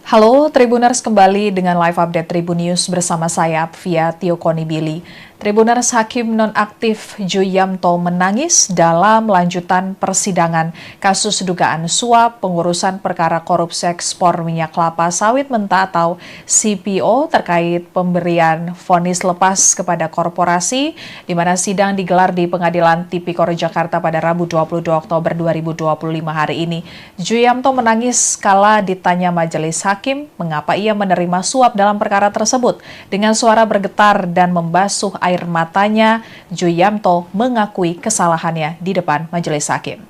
Halo Tribuners, kembali dengan live update Tribun News bersama saya Apvia Tiokonibili. Tribuners, Hakim nonaktif Ju Yamto menangis dalam lanjutan persidangan kasus dugaan suap pengurusan perkara korupsi ekspor minyak kelapa sawit mentah atau CPO terkait pemberian vonis lepas kepada korporasi, di mana sidang digelar di Pengadilan Tipikor Jakarta pada Rabu 22 Oktober 2025 hari ini. Ju Yamto menangis kala ditanya majelis hakim mengapa ia menerima suap dalam perkara tersebut. Dengan suara bergetar dan membasuh air matanya, Ju Yamto mengakui kesalahannya di depan majelis hakim.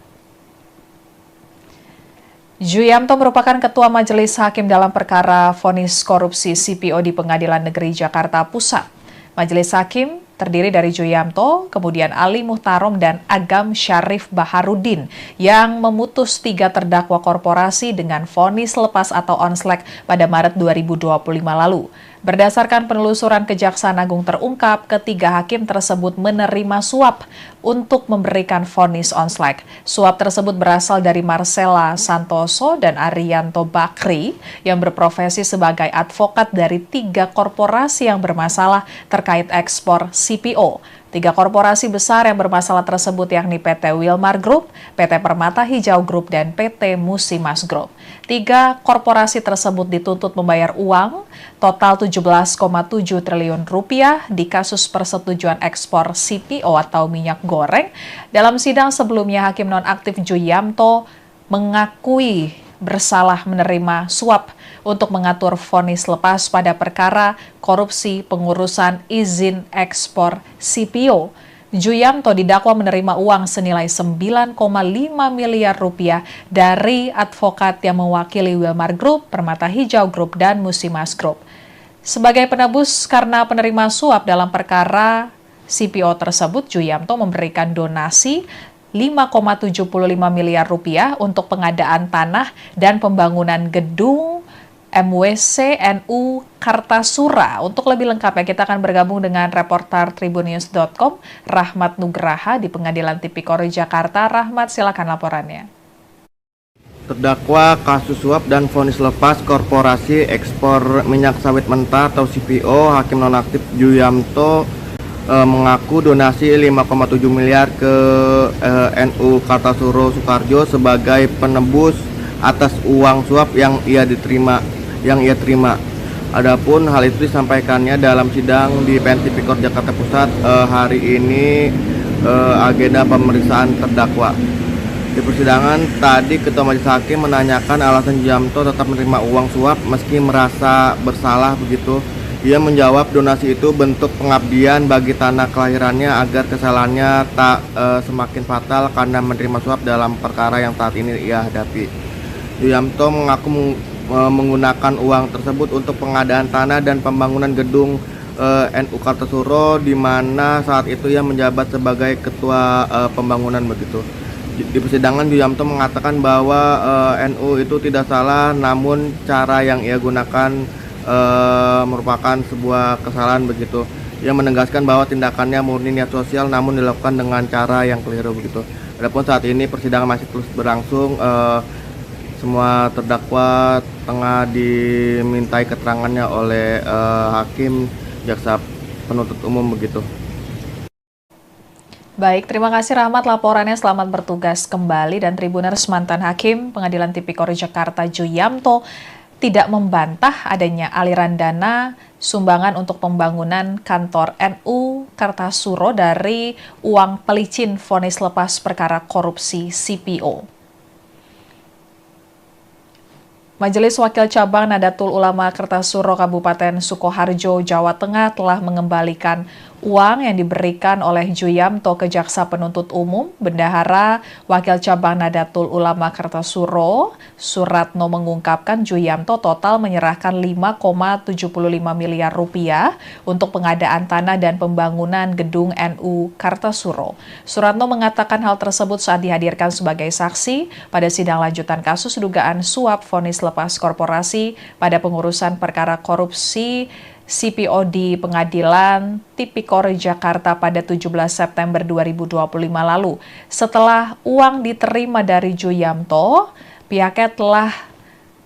Ju Yamto merupakan ketua majelis hakim dalam perkara vonis korupsi CPO di Pengadilan Negeri Jakarta Pusat. Majelis hakim terdiri dari Ju Yamto, kemudian Ali Muhtarom dan Agam Syarif Baharudin yang memutus 3 terdakwa korporasi dengan vonis lepas atau onslek pada Maret 2025 lalu. Berdasarkan penelusuran Kejaksaan Agung terungkap, ketiga hakim tersebut menerima suap untuk memberikan vonis onslek. Suap tersebut berasal dari Marcella Santoso dan Arianto Bakri yang berprofesi sebagai advokat dari 3 korporasi yang bermasalah terkait ekspor CPO. 3 korporasi besar yang bermasalah tersebut yakni PT Wilmar Group, PT Permata Hijau Group, dan PT Musimas Group. 3 korporasi tersebut dituntut membayar uang total 17,7 triliun rupiah di kasus persetujuan ekspor CPO atau minyak goreng. Dalam sidang sebelumnya, Hakim nonaktif Ju Yamto mengakui bersalah menerima suap untuk mengatur vonis lepas pada perkara korupsi pengurusan izin ekspor CPO. Ju Yamto didakwa menerima uang senilai 9,5 miliar rupiah dari advokat yang mewakili Wilmar Group, Permata Hijau Group, dan Musimas Group. Sebagai penebus karena penerima suap dalam perkara CPO tersebut, Ju Yamto memberikan donasi 5,75 miliar rupiah untuk pengadaan tanah dan pembangunan gedung MWC NU Kartasura. Untuk lebih lengkapnya, kita akan bergabung dengan reporter tribunnews.com, Rahmat Nugraha di Pengadilan Tipikor Jakarta. Rahmat, silakan laporannya. Terdakwa kasus suap dan vonis lepas korporasi ekspor minyak sawit mentah atau CPO, Hakim nonaktif Ju Yamto mengaku donasi 5,7 miliar ke NU Kartasura Soekarjo sebagai penebus atas uang suap yang ia terima. Adapun hal itu disampaikannya dalam sidang di PN Tipikor Jakarta Pusat hari ini, agenda pemeriksaan terdakwa. Di persidangan tadi, Ketua Majelis Hakim menanyakan alasan Ju Yamto tetap menerima uang suap meski merasa bersalah begitu. Ia menjawab donasi itu bentuk pengabdian bagi tanah kelahirannya agar kesalahannya tak semakin fatal karena menerima suap dalam perkara yang saat ini ia hadapi. Ju Yamto mengaku menggunakan uang tersebut untuk pengadaan tanah dan pembangunan gedung NU Kartasura, di mana saat itu ia menjabat sebagai ketua pembangunan begitu. Di persidangan, Ju Yamto mengatakan bahwa NU itu tidak salah, namun cara yang ia gunakan merupakan sebuah kesalahan begitu. Ia menegaskan bahwa tindakannya murni niat sosial namun dilakukan dengan cara yang keliru begitu. Adapun saat ini persidangan masih terus berlangsung, semua terdakwa tengah dimintai keterangannya oleh hakim, jaksa penuntut umum begitu. Baik, terima kasih Rahmat laporannya. Selamat bertugas kembali. Dan Tribuners, mantan Hakim Pengadilan Tipikor Jakarta Ju Yamto tidak membantah adanya aliran dana sumbangan untuk pembangunan kantor NU Kartasura dari uang pelicin vonis lepas perkara korupsi CPO. Majelis Wakil Cabang Nadatul Ulama Kartasura Kabupaten Sukoharjo, Jawa Tengah telah mengembalikan uang yang diberikan oleh Ju Yamto ke Jaksa Penuntut Umum. Bendahara Wakil Cabang Nadatul Ulama Kartasura, Suratno, mengungkapkan Ju Yamto total menyerahkan 5,75 miliar rupiah untuk pengadaan tanah dan pembangunan gedung NU Kartasura. Suratno mengatakan hal tersebut saat dihadirkan sebagai saksi pada sidang lanjutan kasus dugaan suap vonis lepas korporasi pada pengurusan perkara korupsi CPO di Pengadilan Tipikor Jakarta pada 17 September 2025 lalu. Setelah uang diterima dari Ju Yamto, pihaknya telah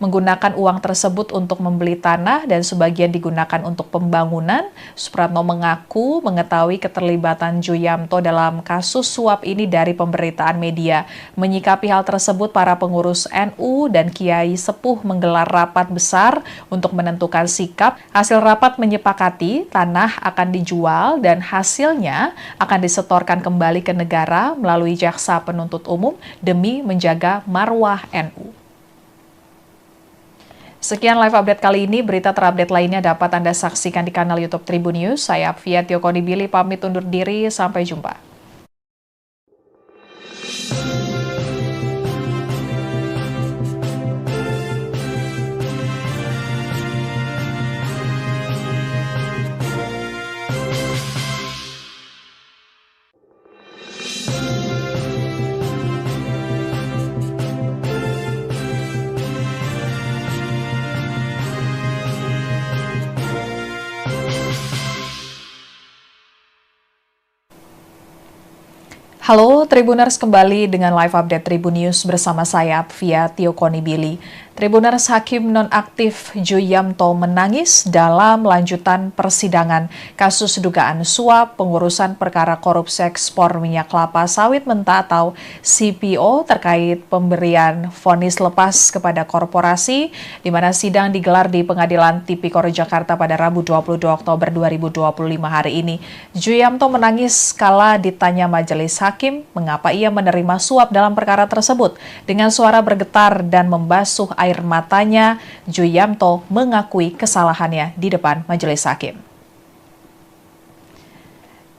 menggunakan uang tersebut untuk membeli tanah dan sebagian digunakan untuk pembangunan. Supratno mengaku mengetahui keterlibatan Juyamto dalam kasus suap ini dari pemberitaan media. Menyikapi hal tersebut, para pengurus NU dan Kiai Sepuh menggelar rapat besar untuk menentukan sikap. Hasil rapat menyepakati tanah akan dijual dan hasilnya akan disetorkan kembali ke negara melalui jaksa penuntut umum demi menjaga marwah NU. Sekian live update kali ini. Berita terupdate lainnya dapat Anda saksikan di kanal YouTube Tribun News. Saya Apvia Tiokonibili pamit undur diri. Sampai jumpa. Halo Tribuners, kembali dengan live update Tribun News bersama saya Apvia Tiokonibili. Tribuners, Hakim nonaktif Juyamto menangis dalam lanjutan persidangan kasus dugaan suap pengurusan perkara korupsi ekspor minyak kelapa sawit mentah atau CPO terkait pemberian vonis lepas kepada korporasi, di mana sidang digelar di Pengadilan Tipikor Jakarta pada Rabu 22 Oktober 2025 hari ini. Juyamto menangis kala ditanya majelis hakim mengapa ia menerima suap dalam perkara tersebut. Dengan suara bergetar dan membasuh air matanya, Juyamto mengakui kesalahannya di depan majelis hakim.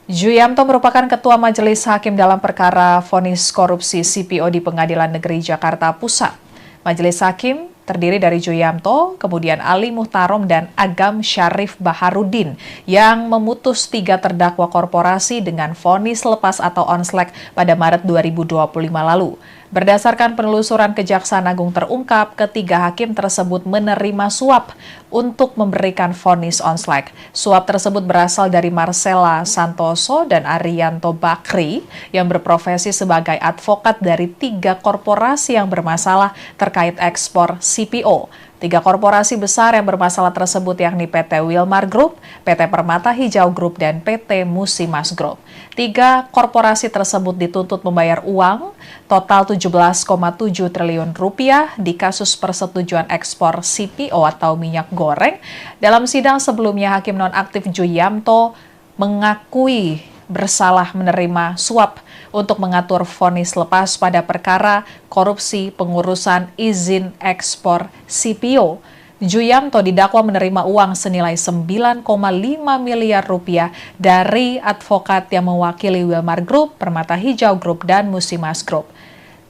Juyamto merupakan ketua majelis hakim dalam perkara vonis korupsi CPO di Pengadilan Negeri Jakarta Pusat. Majelis hakim terdiri dari Juyamto, kemudian Ali Muhtarom dan Agam Syarif Baharudin yang memutus 3 terdakwa korporasi dengan vonis lepas atau onslek pada Maret 2025 lalu. Berdasarkan penelusuran Kejaksaan Agung terungkap, ketiga hakim tersebut menerima suap untuk memberikan vonis onslek. Suap tersebut berasal dari Marcella Santoso dan Arianto Bakri yang berprofesi sebagai advokat dari 3 korporasi yang bermasalah terkait ekspor CPO. 3 korporasi besar yang bermasalah tersebut yakni PT Wilmar Group, PT Permata Hijau Group, dan PT Musimas Group. 3 korporasi tersebut dituntut membayar uang total 17,7 triliun rupiah di kasus persetujuan ekspor CPO atau minyak goreng. Dalam sidang sebelumnya, Hakim nonaktif Juyamto mengakui bersalah menerima suap untuk mengatur vonis lepas pada perkara korupsi pengurusan izin ekspor CPO. Juyamto didakwa menerima uang senilai 9,5 miliar rupiah dari advokat yang mewakili Wilmar Group, Permata Hijau Group, dan Musimas Group.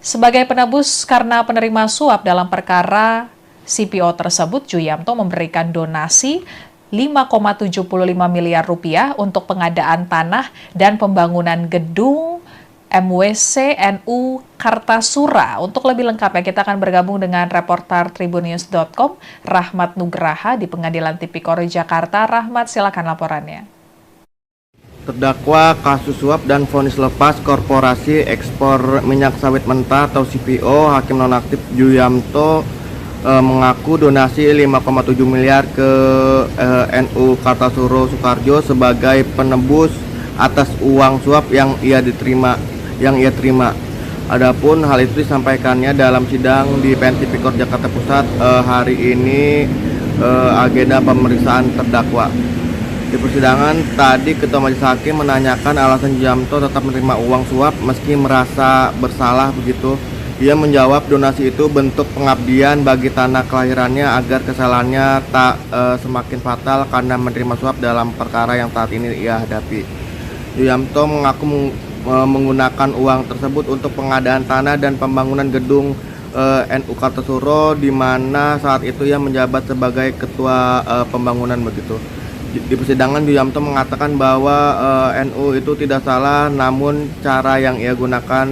Sebagai penebus karena penerima suap dalam perkara CPO tersebut, Juyamto memberikan donasi 5,75 miliar rupiah untuk pengadaan tanah dan pembangunan gedung MWC NU Kartasura. Untuk lebih lengkapnya, kita akan bergabung dengan reporter tribunnews.com, Rahmat Nugraha di Pengadilan Tipikor Jakarta. Rahmat, silakan laporannya. Terdakwa kasus suap dan vonis lepas korporasi ekspor minyak sawit mentah atau CPO, Hakim nonaktif Juyamto mengaku donasi 5,7 miliar ke NU Kartasura Soekarjo sebagai penebus atas uang suap yang ia terima. Adapun hal itu disampaikannya dalam sidang di PN Tipikor Jakarta Pusat hari ini, agenda pemeriksaan terdakwa. Di persidangan tadi, Ketua Majelis Hakim menanyakan alasan Juyamto tetap menerima uang suap meski merasa bersalah begitu. Ia menjawab donasi itu bentuk pengabdian bagi tanah kelahirannya agar kesalahannya tak semakin fatal karena menerima suap dalam perkara yang saat ini ia hadapi. Juyamto mengaku menggunakan uang tersebut untuk pengadaan tanah dan pembangunan gedung NU Kartasura, di mana saat itu ia menjabat sebagai ketua pembangunan begitu. Di persidangan, Juyamto mengatakan bahwa NU itu tidak salah, namun cara yang ia gunakan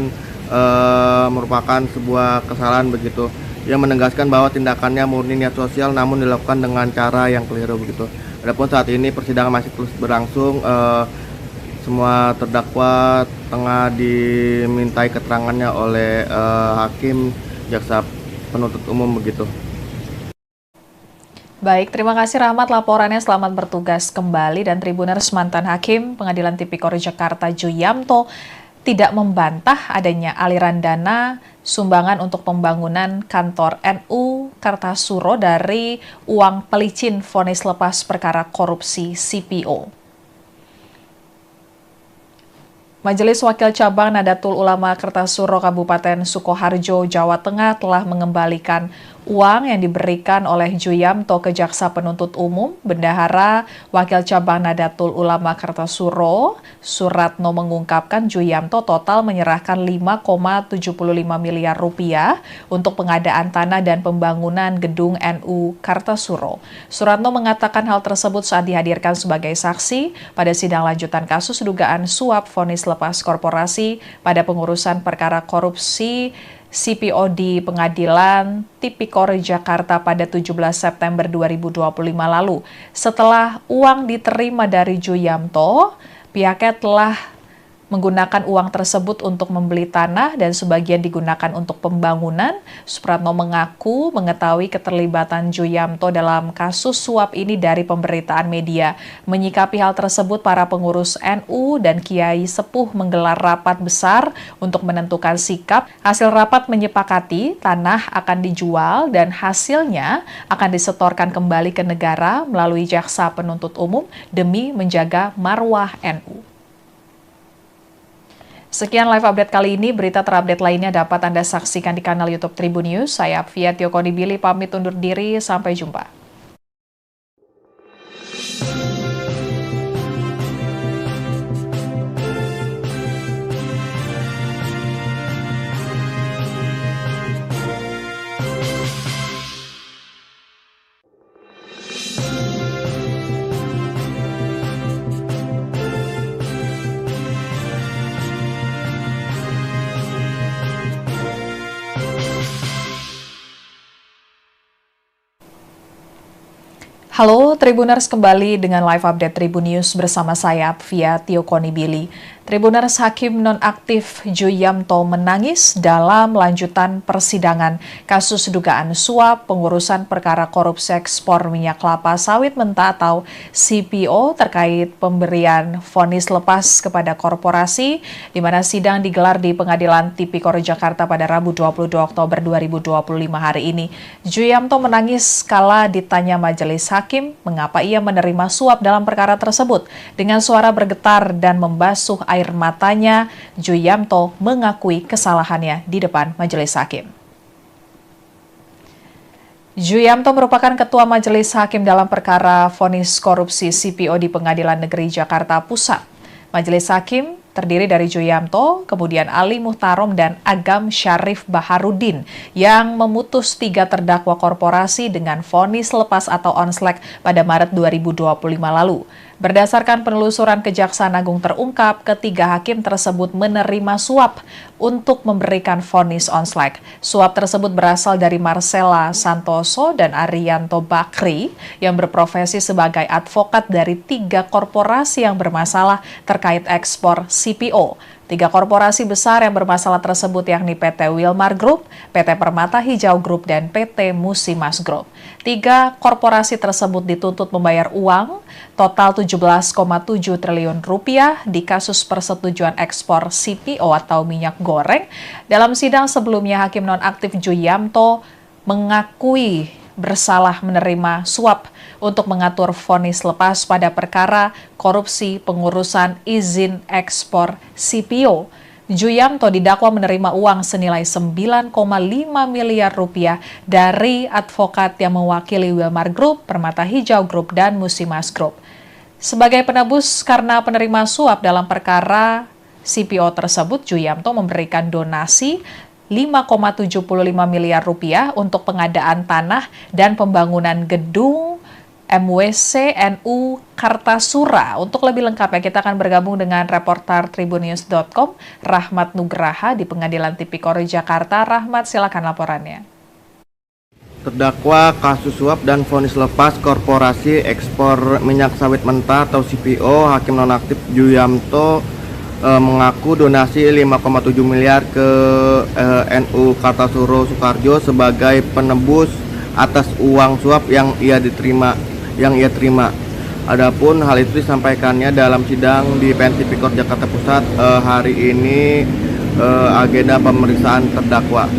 merupakan sebuah kesalahan begitu. Ia menegaskan bahwa tindakannya murni niat sosial namun dilakukan dengan cara yang keliru begitu. Adapun saat ini persidangan masih terus berlangsung, semua terdakwa tengah dimintai keterangannya oleh hakim, jaksa penuntut umum begitu. Baik, terima kasih Rahmat laporannya. Selamat bertugas kembali. Dan Tribuners, mantan Hakim Pengadilan Tipikor Jakarta Juyamto tidak membantah adanya aliran dana sumbangan untuk pembangunan kantor NU Kartasuro dari uang pelicin vonis lepas perkara korupsi CPO. Majelis Wakil Cabang Nadatul Ulama Kartasuro Kabupaten Sukoharjo, Jawa Tengah telah mengembalikan uang yang diberikan oleh Juyamto ke Jaksa Penuntut Umum. Bendahara Wakil Cabang Nadatul Ulama Kartasuro, Suratno, mengungkapkan Juyamto total menyerahkan 5,75 miliar rupiah untuk pengadaan tanah dan pembangunan gedung NU Kartasuro. Suratno mengatakan hal tersebut saat dihadirkan sebagai saksi pada sidang lanjutan kasus dugaan suap vonis lepas korporasi pada pengurusan perkara korupsi CPO di Pengadilan Tipikor Jakarta pada 17 September 2025 lalu. Setelah uang diterima dari Juyamto, pihaknya telah menggunakan uang tersebut untuk membeli tanah dan sebagian digunakan untuk pembangunan. Supratno mengaku mengetahui keterlibatan Juyamto dalam kasus suap ini dari pemberitaan media. Menyikapi hal tersebut, para pengurus NU dan Kiai Sepuh menggelar rapat besar untuk menentukan sikap. Hasil rapat menyepakati tanah akan dijual dan hasilnya akan disetorkan kembali ke negara melalui Jaksa Penuntut Umum demi menjaga marwah NU. Sekian live update kali ini. Berita terupdate lainnya dapat Anda saksikan di kanal YouTube Tribun News. Saya Fia Tiokonibili pamit undur diri. Sampai jumpa. Halo Tribuners, kembali dengan live update Tribun News bersama saya Fia Tiokonibili. Tribuners, Hakim nonaktif Juyamto menangis dalam lanjutan persidangan kasus dugaan suap pengurusan perkara korupsi ekspor minyak kelapa sawit mentah atau CPO terkait pemberian vonis lepas kepada korporasi, di mana sidang digelar di Pengadilan Tipikor Jakarta pada Rabu 22 Oktober 2025 hari ini. Juyamto menangis kala ditanya majelis hakim mengapa ia menerima suap dalam perkara tersebut. Dengan suara bergetar dan membasuh air matanya, Juyamto mengakui kesalahannya di depan majelis hakim. Juyamto merupakan ketua majelis hakim dalam perkara vonis korupsi CPO di Pengadilan Negeri Jakarta Pusat. Majelis hakim terdiri dari Juyamto, kemudian Ali Muhtarom dan Agam Syarif Baharudin yang memutus 3 terdakwa korporasi dengan vonis lepas atau onslek pada Maret 2025 lalu. Berdasarkan penelusuran Kejaksaan Agung terungkap, ketiga hakim tersebut menerima suap untuk memberikan vonis onslek. Suap tersebut berasal dari Marcella Santoso dan Arianto Bakri yang berprofesi sebagai advokat dari 3 korporasi yang bermasalah terkait ekspor CPO. 3 korporasi besar yang bermasalah tersebut yakni PT Wilmar Group, PT Permata Hijau Group, dan PT Musimas Group. 3 korporasi tersebut dituntut membayar uang total 17,7 triliun rupiah di kasus persetujuan ekspor CPO atau minyak goreng. Dalam sidang sebelumnya, Hakim nonaktif Juyamto mengakui bersalah menerima suap untuk mengatur vonis lepas pada perkara korupsi pengurusan izin ekspor CPO. Juyamto didakwa menerima uang senilai 9,5 miliar rupiah dari advokat yang mewakili Wilmar Group, Permata Hijau Group, dan Musimas Group. Sebagai penebus karena penerima suap dalam perkara CPO tersebut, Juyamto memberikan donasi 5,75 miliar rupiah untuk pengadaan tanah dan pembangunan gedung MWC NU Kartasura. Untuk lebih lengkapnya, kita akan bergabung dengan reporter tribunnews.com, Rahmat Nugraha di Pengadilan Tipikor Jakarta. Rahmat, silakan laporannya. Terdakwa kasus suap dan vonis lepas korporasi ekspor minyak sawit mentah atau CPO, Hakim nonaktif Juyamto mengaku donasi 5,7 miliar ke NU Kartasuro Sukoharjo sebagai penebus atas uang suap yang ia terima. Adapun hal itu disampaikannya dalam sidang di PN Tipikor Jakarta Pusat hari ini, agenda pemeriksaan terdakwa.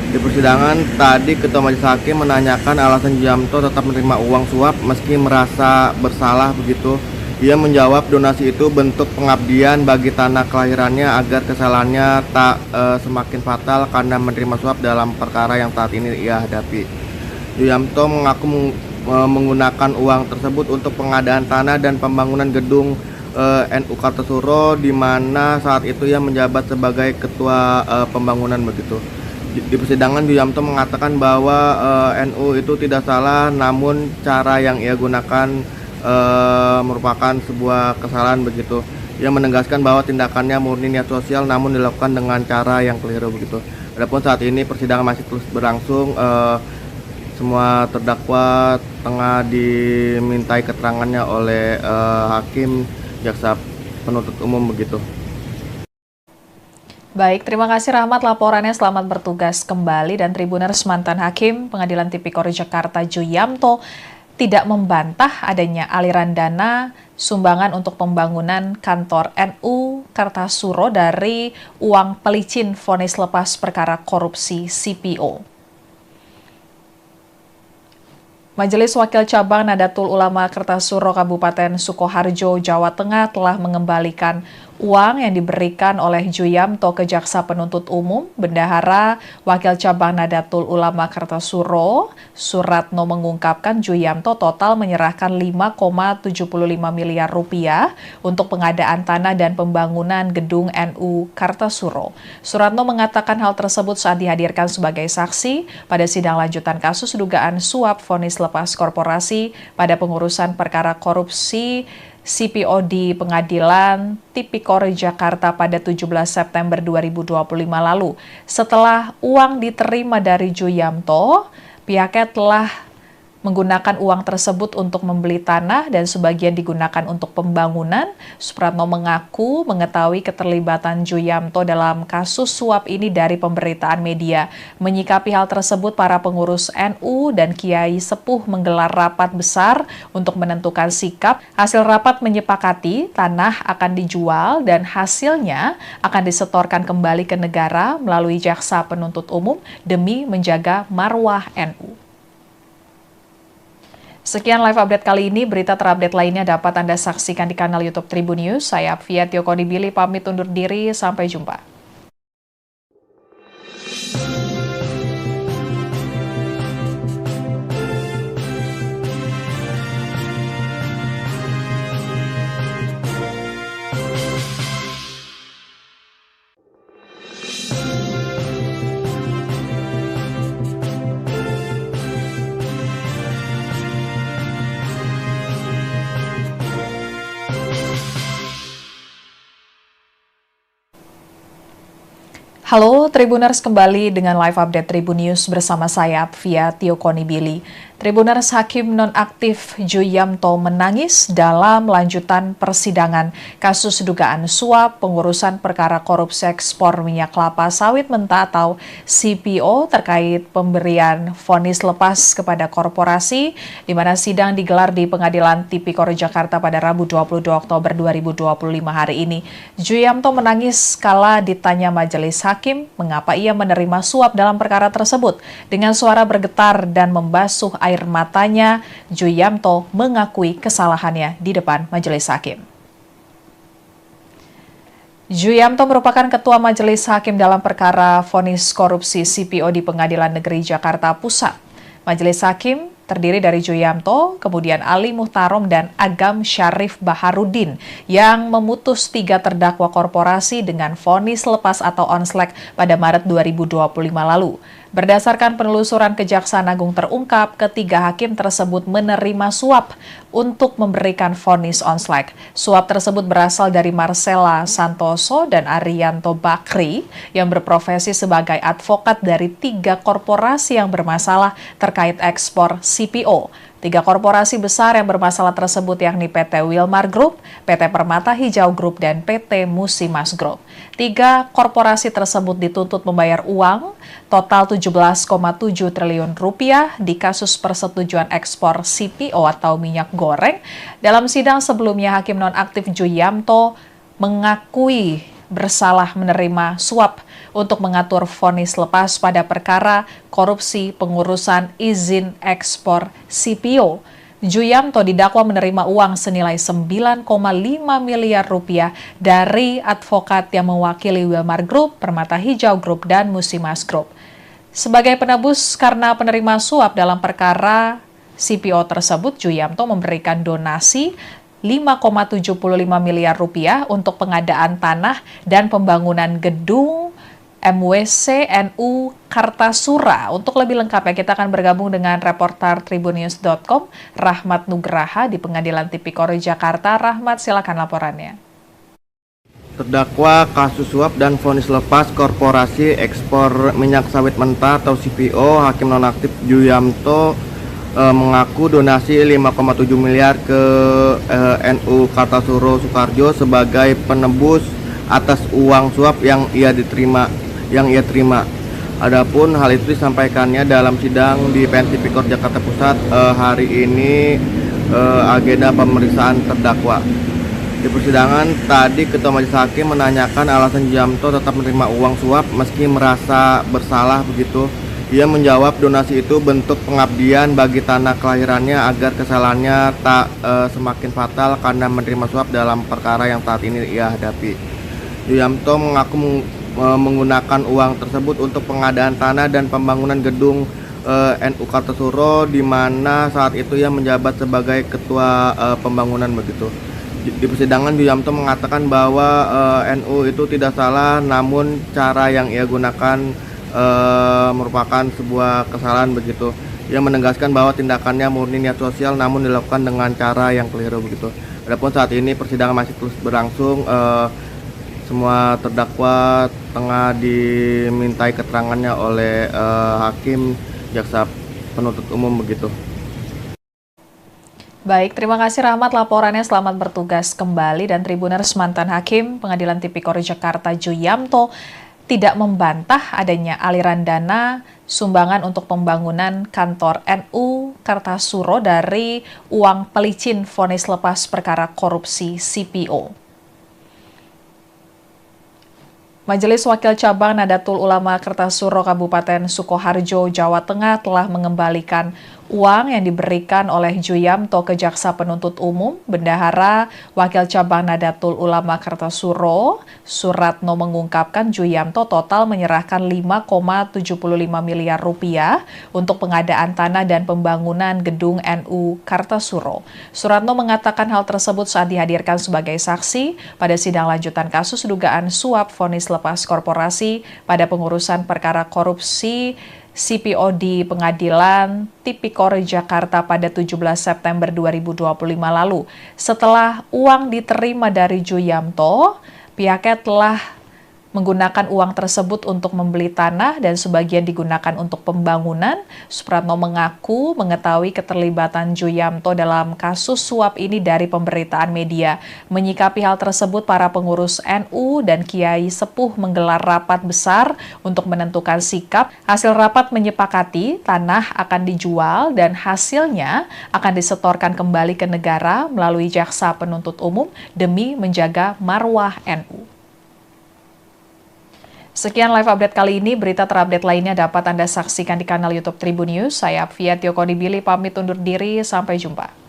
Di persidangan tadi Ketua Majelis Hakim menanyakan alasan Juyamto tetap menerima uang suap meski merasa bersalah begitu. Ia menjawab donasi itu bentuk pengabdian bagi tanah kelahirannya agar kesalahannya tak semakin fatal karena menerima suap dalam perkara yang saat ini ia hadapi. Juyamto mengaku menggunakan uang tersebut untuk pengadaan tanah dan pembangunan gedung NU Kartasuro, di mana saat itu ia menjabat sebagai ketua pembangunan begitu. Di persidangan Juyamto mengatakan bahwa NU itu tidak salah, namun cara yang ia gunakan merupakan sebuah kesalahan begitu. Ia menegaskan bahwa tindakannya murni niat sosial namun dilakukan dengan cara yang keliru begitu. Adapun saat ini persidangan masih terus berlangsung. Semua terdakwa tengah dimintai keterangannya oleh hakim, jaksa penuntut umum begitu. Baik, terima kasih Rahmat laporannya. Selamat bertugas kembali. Dan Tribuners, mantan hakim Pengadilan Tipikor Jakarta Juyamto tidak membantah adanya aliran dana sumbangan untuk pembangunan kantor NU Kartasuro dari uang pelicin vonis lepas perkara korupsi CPO. Majelis Wakil Cabang Nadatul Ulama Kartasuro Kabupaten Sukoharjo, Jawa Tengah telah mengembalikan uang yang diberikan oleh Juyamto ke Jaksa Penuntut Umum. Bendahara Wakil Cabang Nadatul Ulama Kartasuro, Suratno, mengungkapkan Juyamto total menyerahkan 5,75 miliar rupiah untuk pengadaan tanah dan pembangunan gedung NU Kartasuro. Suratno mengatakan hal tersebut saat dihadirkan sebagai saksi pada sidang lanjutan kasus dugaan suap vonis lepas korporasi pada pengurusan perkara korupsi CPO di Pengadilan Tipikor Jakarta pada 17 September 2025 lalu. Setelah uang diterima dari Juyamto, pihaknya telah menggunakan uang tersebut untuk membeli tanah dan sebagian digunakan untuk pembangunan. Supratno mengaku mengetahui keterlibatan Juyamto dalam kasus suap ini dari pemberitaan media. Menyikapi hal tersebut, para pengurus NU dan Kiai Sepuh menggelar rapat besar untuk menentukan sikap. Hasil rapat menyepakati tanah akan dijual dan hasilnya akan disetorkan kembali ke negara melalui Jaksa Penuntut Umum demi menjaga marwah NU. Sekian live update kali ini. Berita terupdate lainnya dapat Anda saksikan di kanal YouTube Tribun News. Saya Apvia Tiokonibili pamit undur diri. Sampai jumpa. Halo Tribuners, kembali dengan live update Tribun News bersama saya Apvia Tiokonibili. Tribuners, Hakim nonaktif Juyamto menangis dalam lanjutan persidangan kasus dugaan suap pengurusan perkara korupsi ekspor minyak kelapa sawit mentah atau CPO terkait pemberian vonis lepas kepada korporasi, di mana sidang digelar di Pengadilan Tipikor Jakarta pada Rabu 22 Oktober 2025 hari ini. Juyamto menangis kala ditanya majelis hakim mengapa ia menerima suap dalam perkara tersebut. Dengan suara bergetar dan membasuh air matanya, Juyamto mengakui kesalahannya di depan majelis hakim. Juyamto merupakan ketua majelis hakim dalam perkara vonis korupsi CPO di Pengadilan Negeri Jakarta Pusat. Majelis hakim terdiri dari Juyamto, kemudian Ali Muhtarom dan Agam Syarif Baharudin yang memutus 3 terdakwa korporasi dengan vonis lepas atau onslek pada Maret 2025 lalu. Berdasarkan penelusuran Kejaksaan Agung terungkap, ketiga hakim tersebut menerima suap untuk memberikan vonis onslek. Suap tersebut berasal dari Marcella Santoso dan Arianto Bakri yang berprofesi sebagai advokat dari 3 korporasi yang bermasalah terkait ekspor CPO. Tiga korporasi besar yang bermasalah tersebut yakni PT Wilmar Group, PT Permata Hijau Group, dan PT Musimas Group. Tiga korporasi tersebut dituntut membayar uang total 17,7 triliun rupiah di kasus persetujuan ekspor CPO atau minyak goreng. Dalam sidang sebelumnya, Hakim Nonaktif Juyamto mengakui bersalah menerima suap untuk mengatur vonis lepas pada perkara korupsi pengurusan izin ekspor CPO. Juyamto didakwa menerima uang senilai 9,5 miliar rupiah dari advokat yang mewakili Wilmar Group, Permata Hijau Group, dan Musimas Group. Sebagai penebus karena penerima suap dalam perkara CPO tersebut, Juyamto memberikan donasi 5,75 miliar rupiah untuk pengadaan tanah dan pembangunan gedung MWC NU Kartasura. Untuk lebih lengkapnya, kita akan bergabung dengan reporter tribunnews.com, Rahmat Nugraha di Pengadilan Tipikor Jakarta. Rahmat, silakan laporannya. Terdakwa kasus suap dan vonis lepas korporasi ekspor minyak sawit mentah atau CPO, Hakim Nonaktif Juyamto mengaku donasi 5,7 miliar ke NU Kartasura Soekarjo sebagai penebus atas uang suap yang ia terima. Adapun hal itu disampaikannya dalam sidang di PN Tipikor Jakarta Pusat hari ini, agenda pemeriksaan terdakwa. Di persidangan tadi, Ketua Majelis Hakim menanyakan alasan Juyamto tetap menerima uang suap meski merasa bersalah begitu. Ia menjawab donasi itu bentuk pengabdian bagi tanah kelahirannya agar kesalahannya tak semakin fatal karena menerima suap dalam perkara yang saat ini ia hadapi. Juyamto mengaku menggunakan uang tersebut untuk pengadaan tanah dan pembangunan gedung NU Kartasura, di mana saat itu ia menjabat sebagai ketua pembangunan begitu. Di persidangan, Juyamto mengatakan bahwa NU itu tidak salah, namun cara yang ia gunakan merupakan sebuah kesalahan begitu. Ia menegaskan bahwa tindakannya murni niat sosial namun dilakukan dengan cara yang keliru begitu. Adapun saat ini persidangan masih terus berlangsung, semua terdakwa tengah dimintai keterangannya oleh hakim, jaksa penuntut umum begitu. Baik, terima kasih Rahmat laporannya. Selamat bertugas kembali. Dan Tribuners, mantan Hakim Pengadilan Tipikor Jakarta Juyamto tidak membantah adanya aliran dana sumbangan untuk pembangunan kantor NU Kartasura dari uang pelicin vonis lepas perkara korupsi CPO. Majelis Wakil Cabang Nadatul Ulama Kartasura Kabupaten Sukoharjo, Jawa Tengah telah mengembalikan uang yang diberikan oleh Juyamto ke Jaksa Penuntut Umum. Bendahara Wakil Cabang Nadatul Ulama Kartasura, Suratno, mengungkapkan Juyamto total menyerahkan 5,75 miliar rupiah untuk pengadaan tanah dan pembangunan gedung NU Kartasura. Suratno mengatakan hal tersebut saat dihadirkan sebagai saksi pada sidang lanjutan kasus dugaan suap vonis lepas korporasi pada pengurusan perkara korupsi CPO di Pengadilan Tipikor Jakarta pada 17 September 2025 lalu. Setelah uang diterima dari Juyamto, pihaknya telah menggunakan uang tersebut untuk membeli tanah dan sebagian digunakan untuk pembangunan. Supratno mengaku mengetahui keterlibatan Juyamto dalam kasus suap ini dari pemberitaan media. Menyikapi hal tersebut, para pengurus NU dan Kiai Sepuh menggelar rapat besar untuk menentukan sikap. Hasil rapat menyepakati tanah akan dijual dan hasilnya akan disetorkan kembali ke negara melalui Jaksa Penuntut Umum demi menjaga marwah NU. Sekian live update kali ini. Berita terupdate lainnya dapat Anda saksikan di kanal YouTube Tribun News. Saya Apvia Tiokonibili pamit undur diri. Sampai jumpa.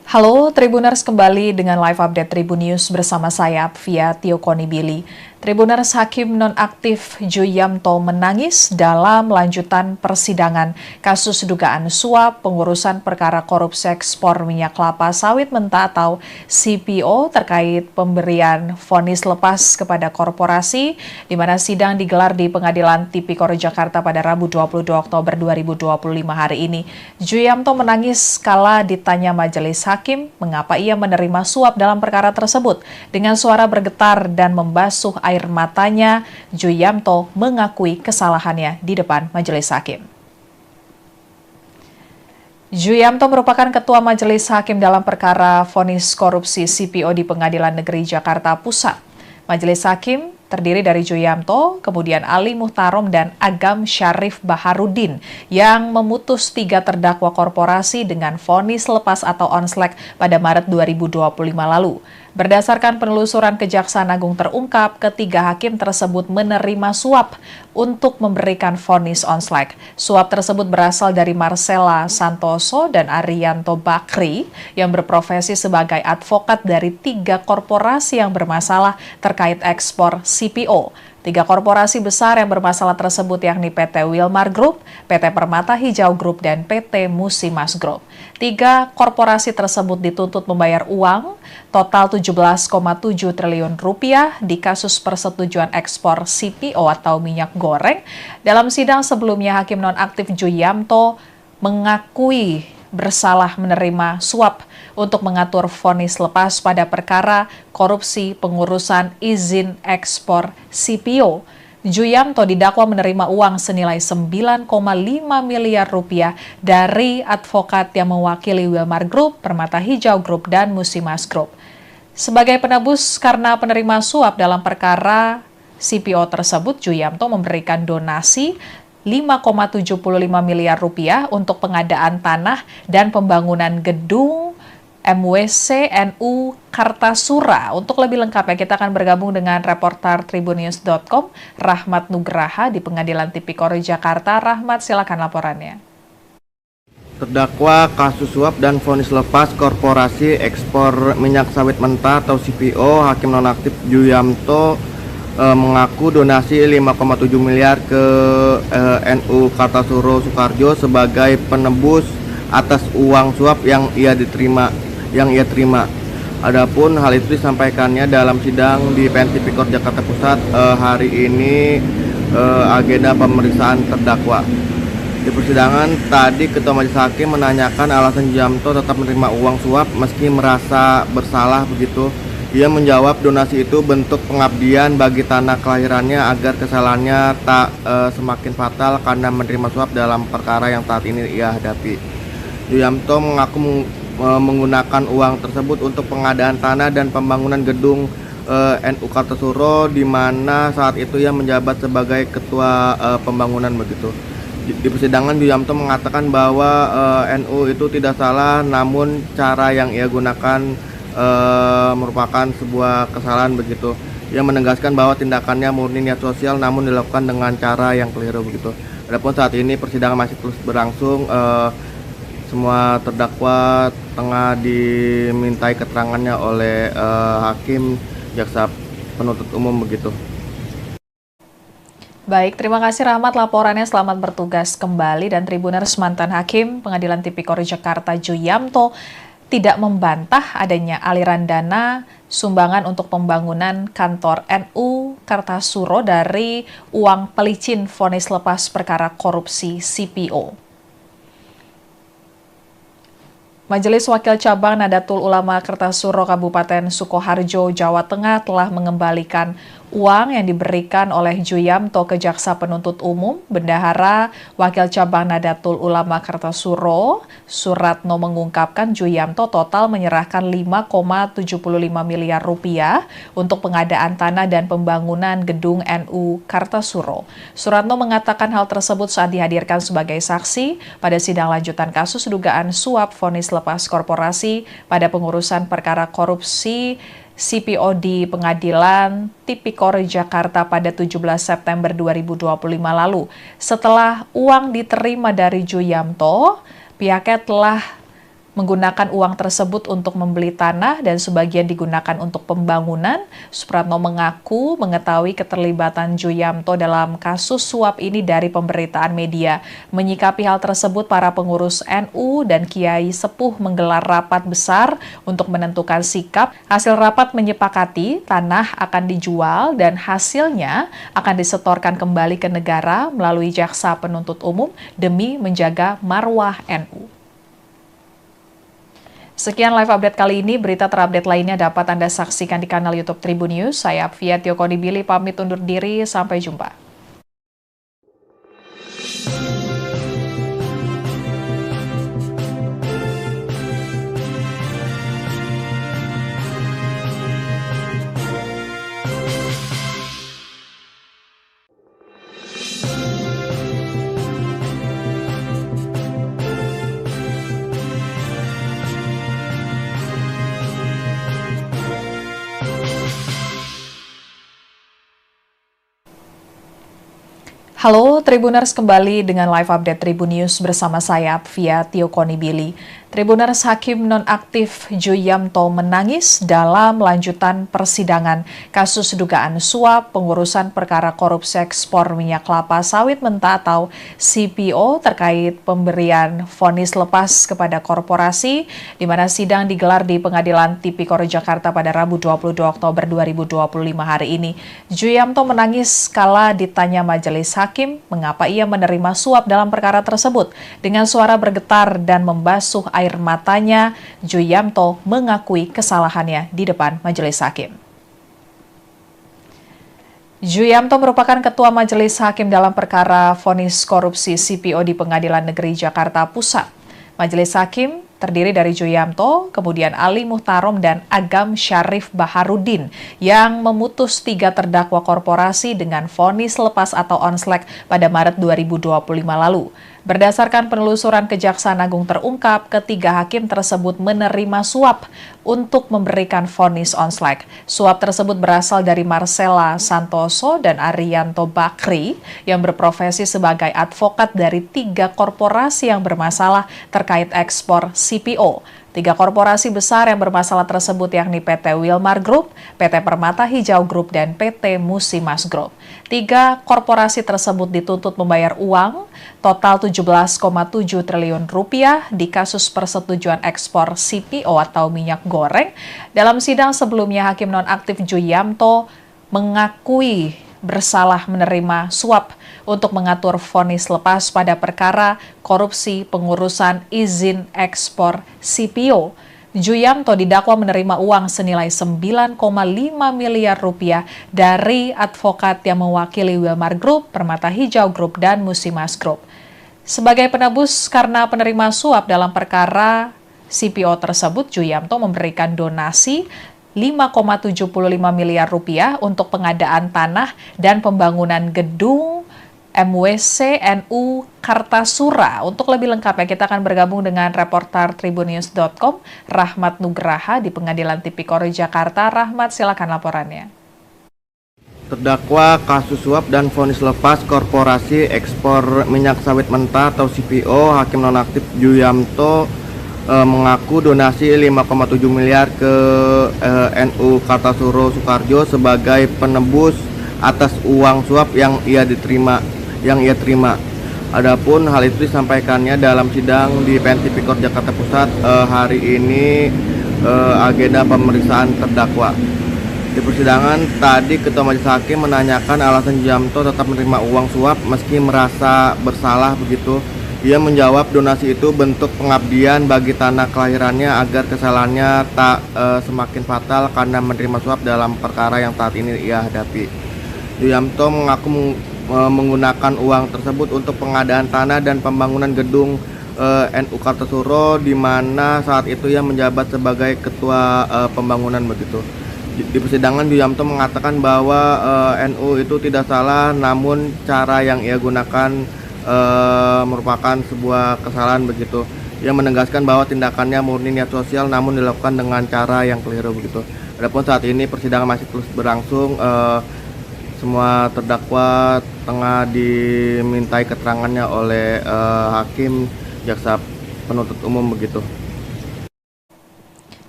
Halo Tribuners, kembali dengan live update Tribun News bersama saya Apvia Tiokonibili. Tribuners Hakim nonaktif Juyamto menangis dalam lanjutan persidangan kasus dugaan suap pengurusan perkara korupsi ekspor minyak kelapa sawit mentah atau CPO terkait pemberian vonis lepas kepada korporasi, di mana sidang digelar di Pengadilan Tipikor Jakarta pada Rabu 22 Oktober 2025 hari ini. Juyamto menangis kala ditanya majelis hakim mengapa ia menerima suap dalam perkara tersebut. Dengan suara bergetar dan membasuh air matanya, Juyamto mengakui kesalahannya di depan majelis hakim. Juyamto merupakan ketua majelis hakim dalam perkara vonis korupsi CPO di Pengadilan Negeri Jakarta Pusat. Majelis hakim terdiri dari Juyamto, kemudian Ali Muhtarom dan Agam Syarif Baharudin yang memutus 3 terdakwa korporasi dengan vonis lepas atau onslek pada Maret 2025 lalu. Berdasarkan penelusuran Kejaksaan Agung terungkap, ketiga hakim tersebut menerima suap untuk memberikan vonis onslek. Suap tersebut berasal dari Marcella Santoso dan Arianto Bakri yang berprofesi sebagai advokat dari 3 korporasi yang bermasalah terkait ekspor CPO. 3 korporasi besar yang bermasalah tersebut yakni PT Wilmar Group, PT Permata Hijau Group, dan PT Musimas Group. 3 korporasi tersebut dituntut membayar uang total 17,7 triliun rupiah di kasus persetujuan ekspor CPO atau minyak goreng. Dalam sidang sebelumnya, Hakim nonaktif Juyamto mengakui bersalah menerima suap untuk mengatur vonis lepas pada perkara korupsi pengurusan izin ekspor CPO. Juyamto didakwa menerima uang senilai 9,5 miliar rupiah dari advokat yang mewakili Wilmar Group, Permata Hijau Group, dan Musimas Group. Sebagai penebus karena penerima suap dalam perkara CPO tersebut, Juyamto memberikan donasi 5,75 miliar rupiah untuk pengadaan tanah dan pembangunan gedung MWC NU Kartasura. Untuk lebih lengkapnya kita akan bergabung dengan reporter tribunnews.com Rahmat Nugraha di Pengadilan Tipikor Jakarta. Rahmat, silakan laporannya. Terdakwa kasus suap dan vonis lepas korporasi ekspor minyak sawit mentah atau CPO, Hakim nonaktif Juyamto mengaku donasi 5,7 miliar ke NU Kartasura Soekarjo sebagai penebus atas uang suap yang ia terima. Adapun hal itu disampaikannya dalam sidang di PN Tipikor Jakarta Pusat hari ini, agenda pemeriksaan terdakwa. Di persidangan tadi Ketua Majelis Hakim menanyakan alasan Juyamto tetap menerima uang suap meski merasa bersalah begitu. Ia menjawab donasi itu bentuk pengabdian bagi tanah kelahirannya agar kesalahannya tak semakin fatal karena menerima suap dalam perkara yang saat ini ia hadapi. Juyamto mengaku menggunakan uang tersebut untuk pengadaan tanah dan pembangunan gedung NU Kartasura, di mana saat itu ia menjabat sebagai ketua pembangunan begitu. Di persidangan Juyamto mengatakan bahwa NU itu tidak salah, namun cara yang ia gunakan merupakan sebuah kesalahan begitu. Ia menegaskan bahwa tindakannya murni niat sosial namun dilakukan dengan cara yang keliru begitu. Adapun saat ini persidangan masih terus berlangsung, semua terdakwa tengah dimintai keterangannya oleh hakim, jaksa penuntut umum begitu. Baik, terima kasih Rahmat laporannya. Selamat bertugas kembali. Dan Tribuners, mantan Hakim Pengadilan Tipikor Jakarta Juyamto tidak membantah adanya aliran dana sumbangan untuk pembangunan kantor NU Kartasura dari uang pelicin vonis lepas perkara korupsi CPO. Majelis Wakil Cabang Nadatul Ulama Kartasura Kabupaten Sukoharjo, Jawa Tengah telah mengembalikan uang yang diberikan oleh Juyamto ke Jaksa Penuntut Umum. Bendahara Wakil Cabang Nadatul Ulama Kartasura, Suratno, mengungkapkan Juyamto total menyerahkan 5,75 miliar rupiah untuk pengadaan tanah dan pembangunan gedung NU Kartasura. Suratno mengatakan hal tersebut saat dihadirkan sebagai saksi pada sidang lanjutan kasus dugaan suap vonis lepas korporasi pada pengurusan perkara korupsi CPO di Pengadilan Tipikor Jakarta pada 17 September 2025 lalu. Setelah uang diterima dari Juyamto, pihaknya telah menggunakan uang tersebut untuk membeli tanah dan sebagian digunakan untuk pembangunan. Supratno mengaku mengetahui keterlibatan Juyamto dalam kasus suap ini dari pemberitaan media. Menyikapi hal tersebut, para pengurus NU dan Kiai Sepuh menggelar rapat besar untuk menentukan sikap. Hasil rapat menyepakati tanah akan dijual dan hasilnya akan disetorkan kembali ke negara melalui jaksa penuntut umum demi menjaga marwah NU. Sekian live update kali ini. Berita terupdate lainnya dapat Anda saksikan di kanal YouTube Tribun News. Saya Apvia Tiokonibili pamit undur diri. Sampai jumpa. Halo Tribuners, kembali dengan live update Tribun News bersama saya Apvia Tiokonibili. Tribuners, Hakim nonaktif Juyamto menangis dalam lanjutan persidangan kasus dugaan suap pengurusan perkara korupsi ekspor minyak kelapa sawit mentah atau CPO terkait pemberian vonis lepas kepada korporasi, di mana sidang digelar di Pengadilan Tipikor Jakarta pada Rabu 22 Oktober 2025 hari ini. Juyamto menangis kala ditanya majelis hakim mengapa ia menerima suap dalam perkara tersebut. Dengan suara bergetar dan membasuh air matanya, Juyamto mengakui kesalahannya di depan majelis hakim. Juyamto merupakan ketua majelis hakim dalam perkara vonis korupsi CPO di Pengadilan Negeri Jakarta Pusat. Majelis hakim terdiri dari Juyamto, kemudian Ali Muhtarom dan Agam Syarif Baharudin yang memutus 3 terdakwa korporasi dengan vonis lepas atau onslek pada Maret 2025 lalu. Berdasarkan penelusuran Kejaksaan Agung terungkap, ketiga hakim tersebut menerima suap untuk memberikan vonis onslek. Suap tersebut berasal dari Marcella Santoso dan Arianto Bakri yang berprofesi sebagai advokat dari 3 korporasi yang bermasalah terkait ekspor CPO. 3 korporasi besar yang bermasalah tersebut yakni PT Wilmar Group, PT Permata Hijau Group, dan PT Musimas Group. 3 korporasi tersebut dituntut membayar uang total 17,7 triliun rupiah di kasus persetujuan ekspor CPO atau minyak goreng. Dalam sidang sebelumnya, Hakim nonaktif Juyamto mengakui bersalah menerima suap untuk mengatur vonis lepas pada perkara korupsi pengurusan izin ekspor CPO. Juyamto didakwa menerima uang senilai 9,5 miliar rupiah dari advokat yang mewakili Wilmar Group, Permata Hijau Group, dan Musimas Group. Sebagai penebus karena penerima suap dalam perkara CPO tersebut, Juyamto memberikan donasi 5,75 miliar rupiah untuk pengadaan tanah dan pembangunan gedung MWC NU Kartasura. Untuk lebih lengkapnya kita akan bergabung dengan reporter tribunnews.com Rahmat Nugraha di Pengadilan Tipikor Jakarta. Rahmat, silakan laporannya. Terdakwa kasus suap dan vonis lepas korporasi ekspor minyak sawit mentah atau CPO, Hakim nonaktif Juyamto mengaku donasi 5,7 miliar ke NU Kartasura Soekarjo sebagai penebus atas uang suap yang ia terima. Adapun hal itu disampaikannya dalam sidang di PN Tipikor Jakarta Pusat hari ini, agenda pemeriksaan terdakwa. Di persidangan tadi Ketua Majelis Hakim menanyakan alasan Juyamto tetap menerima uang suap meski merasa bersalah begitu. Ia menjawab donasi itu bentuk pengabdian bagi tanah kelahirannya agar kesalahannya tak semakin fatal karena menerima suap dalam perkara yang saat ini ia hadapi. Juyamto mengaku menggunakan uang tersebut untuk pengadaan tanah dan pembangunan gedung NU Kartasura, di mana saat itu ia menjabat sebagai ketua pembangunan begitu. Di persidangan Juyamto mengatakan bahwa NU itu tidak salah, namun cara yang ia gunakan merupakan sebuah kesalahan begitu. Ia menegaskan bahwa tindakannya murni niat sosial namun dilakukan dengan cara yang keliru begitu. Adapun saat ini persidangan masih terus berlangsung, semua terdakwa tengah dimintai keterangannya oleh hakim, jaksa penuntut umum begitu.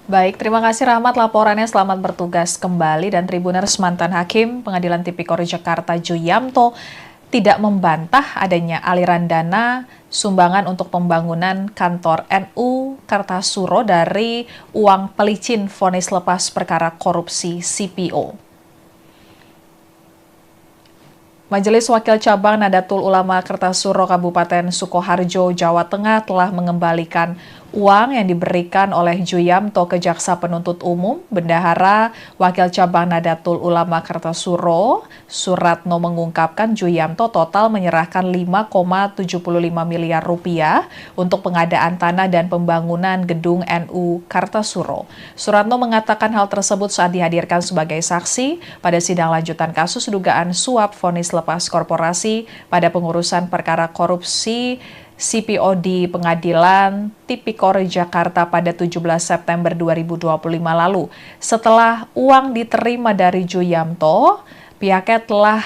Baik, terima kasih Rahmat laporannya. Selamat bertugas kembali. Dan Tribuners, mantan Hakim Pengadilan Tipikor Jakarta Juyamto tidak membantah adanya aliran dana sumbangan untuk pembangunan kantor NU Kartasuro dari uang pelicin vonis lepas perkara korupsi CPO. Majelis Wakil Cabang Nadatul Ulama Kartasuro Kabupaten Sukoharjo, Jawa Tengah telah mengembalikan uang yang diberikan oleh Juyamto ke Jaksa Penuntut Umum. Bendahara Wakil Cabang Nadatul Ulama Kartasuro, Suratno, mengungkapkan Juyamto total menyerahkan 5,75 miliar rupiah untuk pengadaan tanah dan pembangunan gedung NU Kartasuro. Suratno mengatakan hal tersebut saat dihadirkan sebagai saksi pada sidang lanjutan kasus dugaan suap vonis lepas korporasi pada pengurusan perkara korupsi CPO di Pengadilan Tipikor Jakarta pada 17 September 2025 lalu. Setelah uang diterima dari Juyamto, pihaknya telah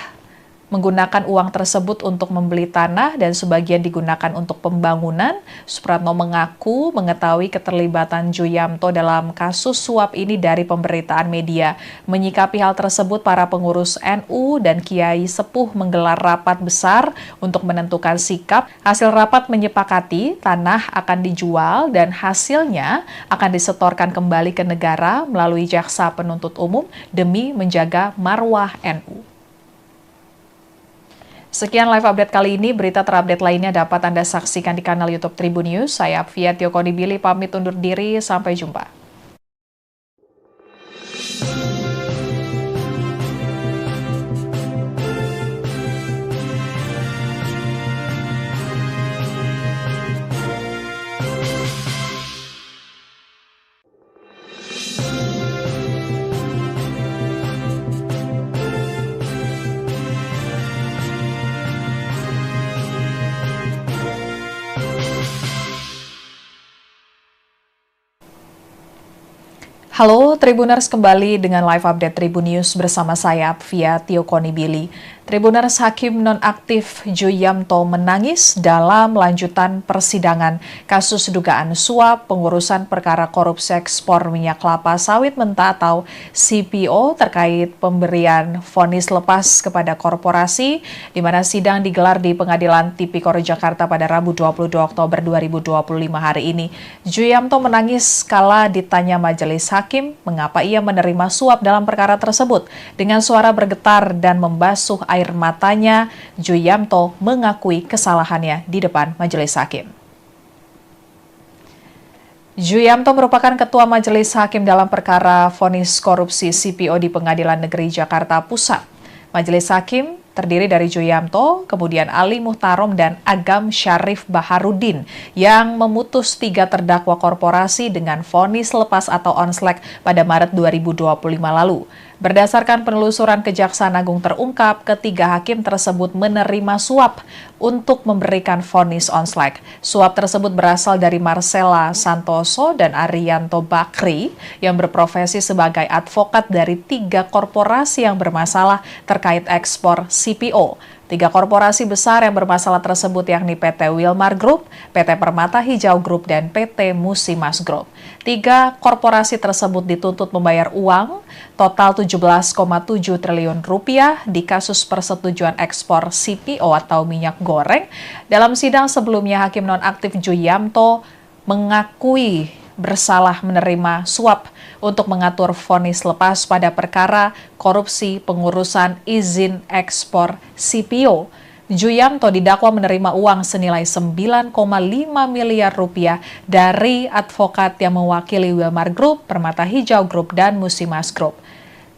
menggunakan uang tersebut untuk membeli tanah dan sebagian digunakan untuk pembangunan. Supratno mengaku mengetahui keterlibatan Juyamto dalam kasus suap ini dari pemberitaan media. Menyikapi hal tersebut, para pengurus NU dan Kiai Sepuh menggelar rapat besar untuk menentukan sikap. Hasil rapat menyepakati tanah akan dijual dan hasilnya akan disetorkan kembali ke negara melalui Jaksa Penuntut Umum demi menjaga marwah NU. Sekian live update kali ini. Berita terupdate lainnya dapat Anda saksikan di kanal YouTube Tribun News. Saya Apvia Tiokonibili pamit undur diri. Sampai jumpa. Halo Tribuners, kembali dengan live update Tribun News bersama saya Apvia Tiokonibili. Tribuners, Hakim nonaktif Juyamto menangis dalam lanjutan persidangan kasus dugaan suap pengurusan perkara korupsi ekspor minyak kelapa sawit mentah atau CPO terkait pemberian vonis lepas kepada korporasi, di mana sidang digelar di Pengadilan Tipikor Jakarta pada Rabu 22 Oktober 2025 hari ini. Juyamto menangis kala ditanya majelis hakim mengapa ia menerima suap dalam perkara tersebut. Dengan suara bergetar dan membasuh air matanya, Juyamto mengakui kesalahannya di depan majelis hakim. Juyamto merupakan ketua majelis hakim dalam perkara vonis korupsi CPO di Pengadilan Negeri Jakarta Pusat. Majelis hakim terdiri dari Juyamto, kemudian Ali Muhtarom dan Agam Syarif Baharudin yang memutus 3 terdakwa korporasi dengan vonis lepas atau onslek pada Maret 2025 lalu. Berdasarkan penelusuran Kejaksaan Agung terungkap, ketiga hakim tersebut menerima suap untuk memberikan vonis onslek. Suap tersebut berasal dari Marcella Santoso dan Arianto Bakri yang berprofesi sebagai advokat dari 3 korporasi yang bermasalah terkait ekspor CPO. 3 korporasi besar yang bermasalah tersebut yakni PT Wilmar Group, PT Permata Hijau Group, dan PT Musimas Group. 3 korporasi tersebut dituntut membayar uang total 17,7 triliun rupiah di kasus persetujuan ekspor CPO atau minyak goreng. Dalam sidang sebelumnya, Hakim nonaktif Juyamto mengakui bersalah menerima suap untuk mengatur vonis lepas pada perkara korupsi pengurusan izin ekspor CPO. Juyamto didakwa menerima uang senilai 9,5 miliar rupiah dari advokat yang mewakili Wilmar Group, Permata Hijau Group, dan Musimas Group.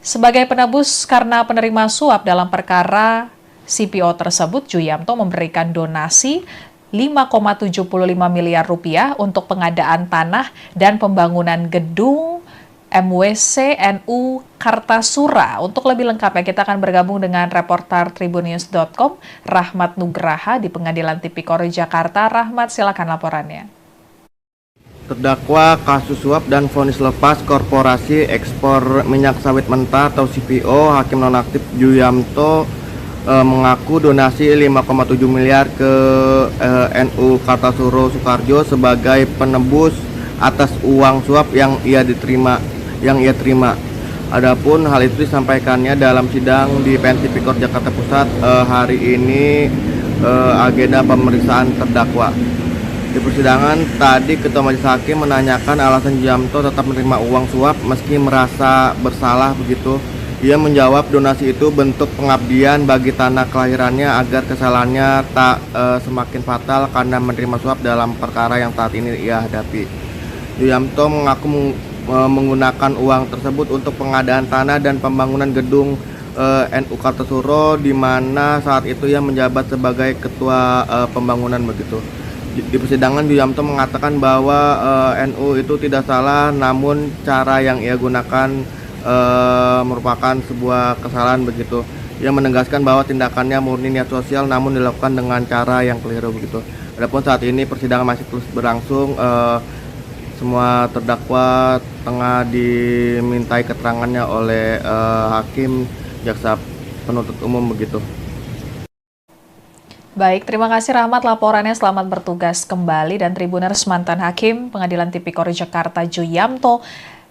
Sebagai penebus karena penerima suap dalam perkara CPO tersebut, Juyamto memberikan donasi 5,75 miliar rupiah untuk pengadaan tanah dan pembangunan gedung MWC NU Kartasura. Untuk lebih lengkapnya, kita akan bergabung dengan reporter tribunnews.com, Rahmat Nugraha di Pengadilan Tipikor Jakarta. Rahmat, silakan laporannya. Terdakwa kasus suap dan vonis lepas korporasi ekspor minyak sawit mentah atau CPO, Hakim nonaktif Juyamto mengaku donasi 5,7 miliar ke NU Kartasuro Sukoharjo sebagai penebus atas uang suap yang ia terima. Adapun hal itu disampaikannya dalam sidang di PN Tipikor Jakarta Pusat hari ini, agenda pemeriksaan terdakwa. Di persidangan tadi Ketua Majelis Hakim menanyakan alasan Juyamto tetap menerima uang suap meski merasa bersalah begitu. Ia menjawab donasi itu bentuk pengabdian bagi tanah kelahirannya agar kesalahannya tak semakin fatal karena menerima suap dalam perkara yang saat ini ia hadapi. Juyamto mengaku menggunakan uang tersebut untuk pengadaan tanah dan pembangunan gedung NU Kartasuro, di mana saat itu ia menjabat sebagai ketua pembangunan begitu. Di persidangan Juyamto mengatakan bahwa NU itu tidak salah, namun cara yang ia gunakan merupakan sebuah kesalahan begitu. Ia menegaskan bahwa tindakannya murni niat sosial namun dilakukan dengan cara yang keliru begitu. Adapun saat ini persidangan masih terus berlangsung, semua terdakwa tengah dimintai keterangannya oleh hakim, jaksa penuntut umum begitu. Baik, terima kasih Rahmat laporannya. Selamat bertugas kembali. Dan Tribuners, mantan Hakim Pengadilan Tipikor Jakarta Juyamto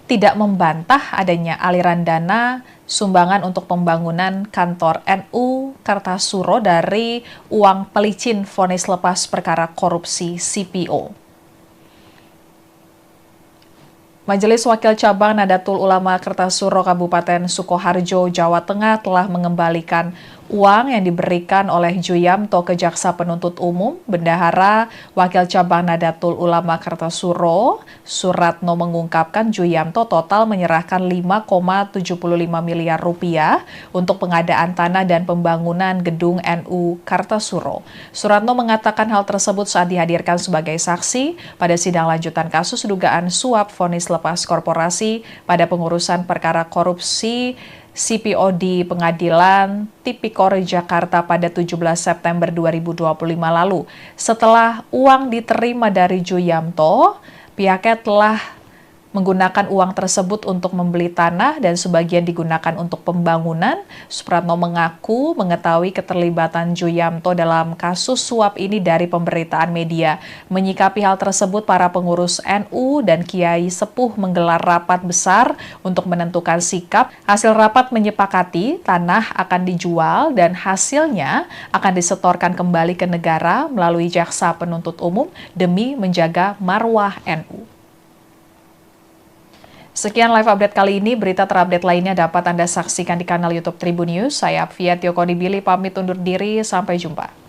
tidak membantah adanya aliran dana sumbangan untuk pembangunan kantor NU Kartasuro dari uang pelicin vonis lepas perkara korupsi CPO. Majelis Wakil Cabang Nadatul Ulama Kartasuro Kabupaten Sukoharjo, Jawa Tengah telah mengembalikan uang yang diberikan oleh Juyamto ke Jaksa Penuntut Umum. Bendahara Wakil Cabang Nadatul Ulama Kartasuro, Suratno, mengungkapkan Juyamto total menyerahkan 5,75 miliar rupiah untuk pengadaan tanah dan pembangunan gedung NU Kartasuro. Suratno mengatakan hal tersebut saat dihadirkan sebagai saksi pada sidang lanjutan kasus dugaan suap vonis lepas korporasi pada pengurusan perkara korupsi CPO di Pengadilan Tipikor Jakarta pada 17 September 2025 lalu. Setelah uang diterima dari Juyamto, pihaknya telah menggunakan uang tersebut untuk membeli tanah dan sebagian digunakan untuk pembangunan. Supratno mengaku mengetahui keterlibatan Juyamto dalam kasus suap ini dari pemberitaan media. Menyikapi hal tersebut, para pengurus NU dan Kiai Sepuh menggelar rapat besar untuk menentukan sikap. Hasil rapat menyepakati tanah akan dijual dan hasilnya akan disetorkan kembali ke negara melalui Jaksa Penuntut Umum demi menjaga marwah NU. Sekian live update kali ini. Berita terupdate lainnya dapat Anda saksikan di kanal YouTube Tribun News. Saya Apvia Tiokonibili pamit undur diri. Sampai jumpa.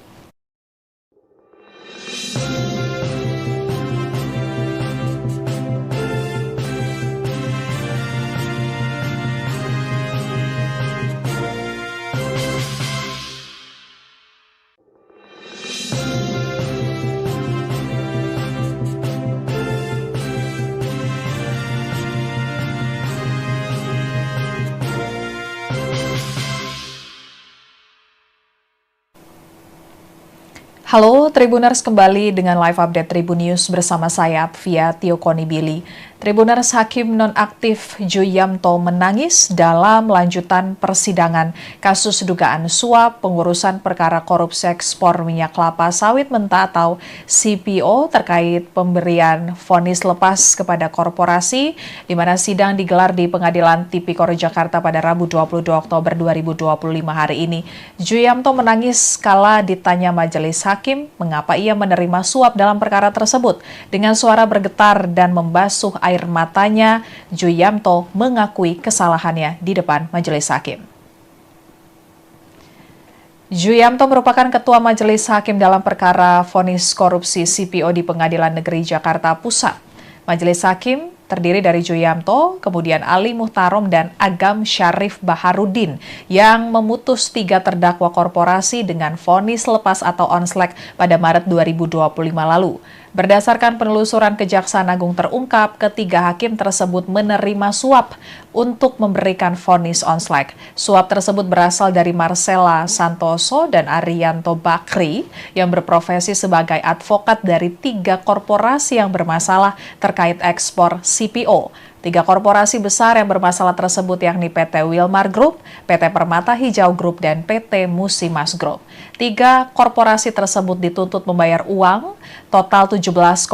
Halo Tribuners, kembali dengan live update Tribun News bersama saya Apvia Tiokonibili. Tribuners, Hakim nonaktif Juyamto menangis dalam lanjutan persidangan kasus dugaan suap pengurusan perkara korupsi ekspor minyak kelapa sawit mentah atau CPO terkait pemberian vonis lepas kepada korporasi, di mana sidang digelar di Pengadilan Tipikor Jakarta pada Rabu 22 Oktober 2025 hari ini. Juyamto menangis kala ditanya majelis hakim mengapa ia menerima suap dalam perkara tersebut. Dengan suara bergetar dan membasuh air matanya, Juyamto mengakui kesalahannya di depan majelis hakim. Juyamto merupakan ketua majelis hakim dalam perkara vonis korupsi CPO di Pengadilan Negeri Jakarta Pusat. Majelis hakim terdiri dari Juyamto, kemudian Ali Muhtarom dan Agam Syarif Baharudin yang memutus 3 terdakwa korporasi dengan vonis lepas atau onslek pada Maret 2025 lalu. Berdasarkan penelusuran Kejaksaan Agung terungkap, ketiga hakim tersebut menerima suap untuk memberikan vonis onslek. Suap tersebut berasal dari Marcella Santoso dan Arianto Bakri yang berprofesi sebagai advokat dari 3 korporasi yang bermasalah terkait ekspor CPO. Tiga korporasi besar yang bermasalah tersebut yakni PT Wilmar Group, PT Permata Hijau Group, dan PT Musimas Group. Tiga korporasi tersebut dituntut membayar uang total 17,7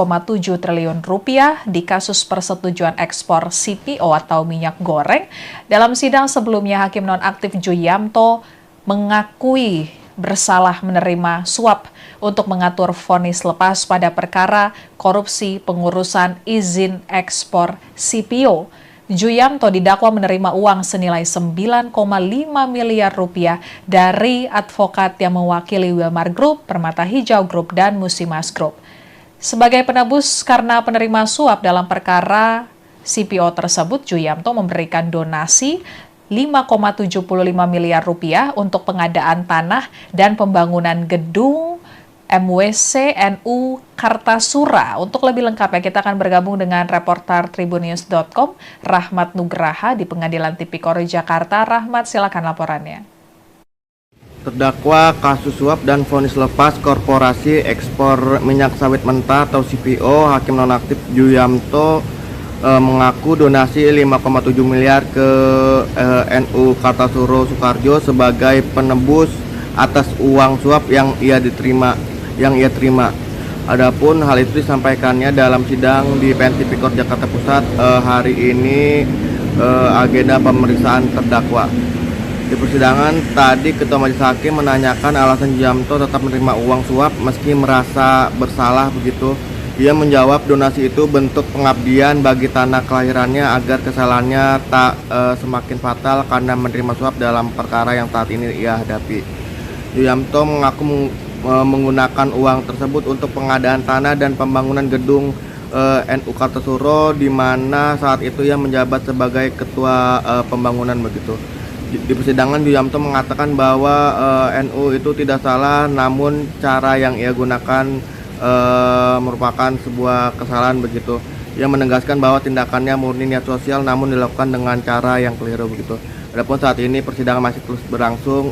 triliun rupiah di kasus persetujuan ekspor CPO atau minyak goreng. Dalam sidang sebelumnya, Hakim Nonaktif Juyamto mengakui bersalah menerima suap untuk mengatur vonis lepas pada perkara korupsi pengurusan izin ekspor CPO. Juyamto didakwa menerima uang senilai 9,5 miliar rupiah dari advokat yang mewakili Wilmar Group, Permata Hijau Group, dan Musimas Group. Sebagai penebus karena penerima suap dalam perkara CPO tersebut, Juyamto memberikan donasi 5,75 miliar rupiah untuk pengadaan tanah dan pembangunan gedung MWC NU Kartasura. Untuk lebih lengkapnya kita akan bergabung dengan reporter tribunnews.com Rahmat Nugraha di Pengadilan Tipikor Jakarta. Rahmat, silakan laporannya. Terdakwa kasus suap dan vonis lepas korporasi ekspor minyak sawit mentah atau CPO, Hakim Nonaktif Juyamto mengaku donasi 5,7 miliar ke NU Kartasura Soekarjo sebagai penebus atas uang suap yang ia terima. Adapun hal itu disampaikannya dalam sidang di PN Tipikor Jakarta Pusat hari ini, agenda pemeriksaan terdakwa. Di persidangan tadi Ketua Majelis Hakim menanyakan alasan Juyamto tetap menerima uang suap meski merasa bersalah begitu. Ia menjawab donasi itu bentuk pengabdian bagi tanah kelahirannya agar kesalahannya tak semakin fatal karena menerima suap dalam perkara yang saat ini ia hadapi. Juyamto mengaku menggunakan uang tersebut untuk pengadaan tanah dan pembangunan gedung NU Kartasura, di mana saat itu ia menjabat sebagai ketua pembangunan begitu. Di persidangan Juyamto mengatakan bahwa NU itu tidak salah, namun cara yang ia gunakan merupakan sebuah kesalahan begitu. Ia menegaskan bahwa tindakannya murni niat sosial namun dilakukan dengan cara yang keliru begitu. Adapun saat ini persidangan masih terus berlangsung,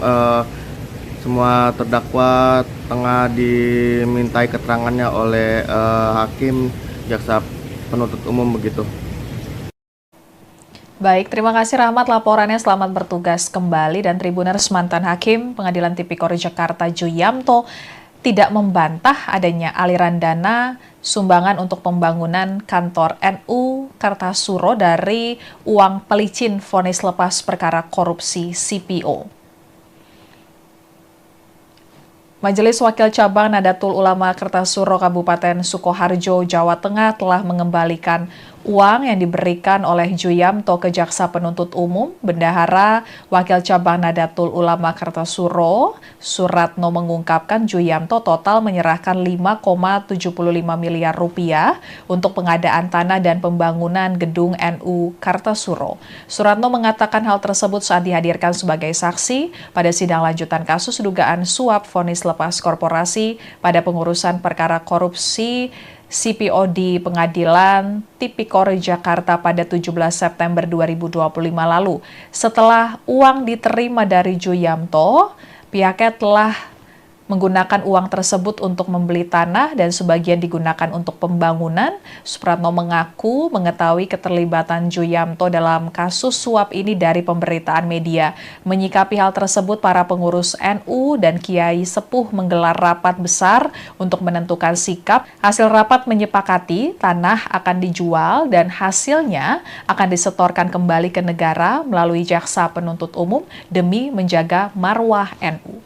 semua terdakwa tengah dimintai keterangannya oleh hakim, jaksa penuntut umum begitu. Baik, terima kasih Rahmat laporannya. Selamat bertugas kembali. Dan Tribuners, mantan Hakim Pengadilan Tipikor Jakarta Juyamto tidak membantah adanya aliran dana sumbangan untuk pembangunan kantor NU Kartasura dari uang pelicin vonis lepas perkara korupsi CPO. Majelis Wakil Cabang Nadatul Ulama Kartasura Kabupaten Sukoharjo, Jawa Tengah telah mengembalikan uang yang diberikan oleh Juyamto ke Jaksa Penuntut Umum. Bendahara Wakil Cabang Nadatul Ulama Kartasura, Suratno, mengungkapkan Juyamto total menyerahkan 5,75 miliar rupiah untuk pengadaan tanah dan pembangunan gedung NU Kartasura. Suratno mengatakan hal tersebut saat dihadirkan sebagai saksi pada sidang lanjutan kasus dugaan suap vonis lepas korporasi pada pengurusan perkara korupsi CPO di Pengadilan Tipikor Jakarta pada 17 September 2025 lalu. Setelah uang diterima dari Juyamto, pihaknya telah menggunakan uang tersebut untuk membeli tanah dan sebagian digunakan untuk pembangunan. Supratno mengaku mengetahui keterlibatan Juyamto dalam kasus suap ini dari pemberitaan media. Menyikapi hal tersebut, para pengurus NU dan Kiai Sepuh menggelar rapat besar untuk menentukan sikap. Hasil rapat menyepakati tanah akan dijual dan hasilnya akan disetorkan kembali ke negara melalui Jaksa Penuntut Umum demi menjaga marwah NU.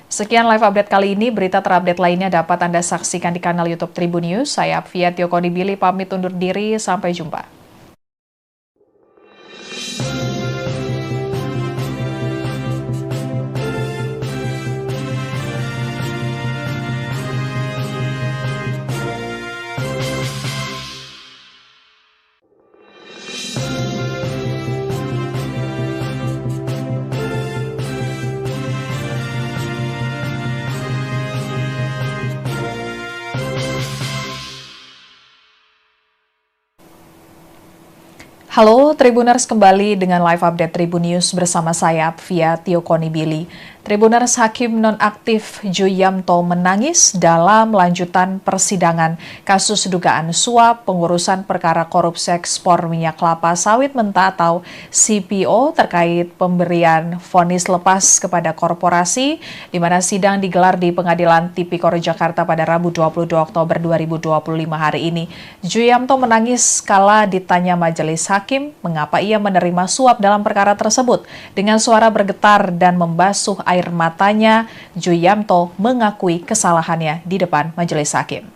Sekian live update kali ini. Berita terupdate lainnya dapat Anda saksikan di kanal YouTube Tribun News. Saya Apvia Tiokonibili pamit undur diri. Sampai jumpa. Halo Tribuners, kembali dengan live update Tribun News bersama saya Apvia Tiokonibili. Tribuners Hakim Nonaktif Juyamto menangis dalam lanjutan persidangan kasus dugaan suap pengurusan perkara korupsi ekspor minyak kelapa sawit mentah atau CPO terkait pemberian vonis lepas kepada korporasi, di mana sidang digelar di Pengadilan Tipikor Jakarta pada Rabu 22 Oktober 2025 hari ini. Juyamto menangis kala ditanya majelis hakim mengapa ia menerima suap dalam perkara tersebut. Dengan suara bergetar dan membasuh air matanya, Juyamto mengakui kesalahannya di depan majelis hakim.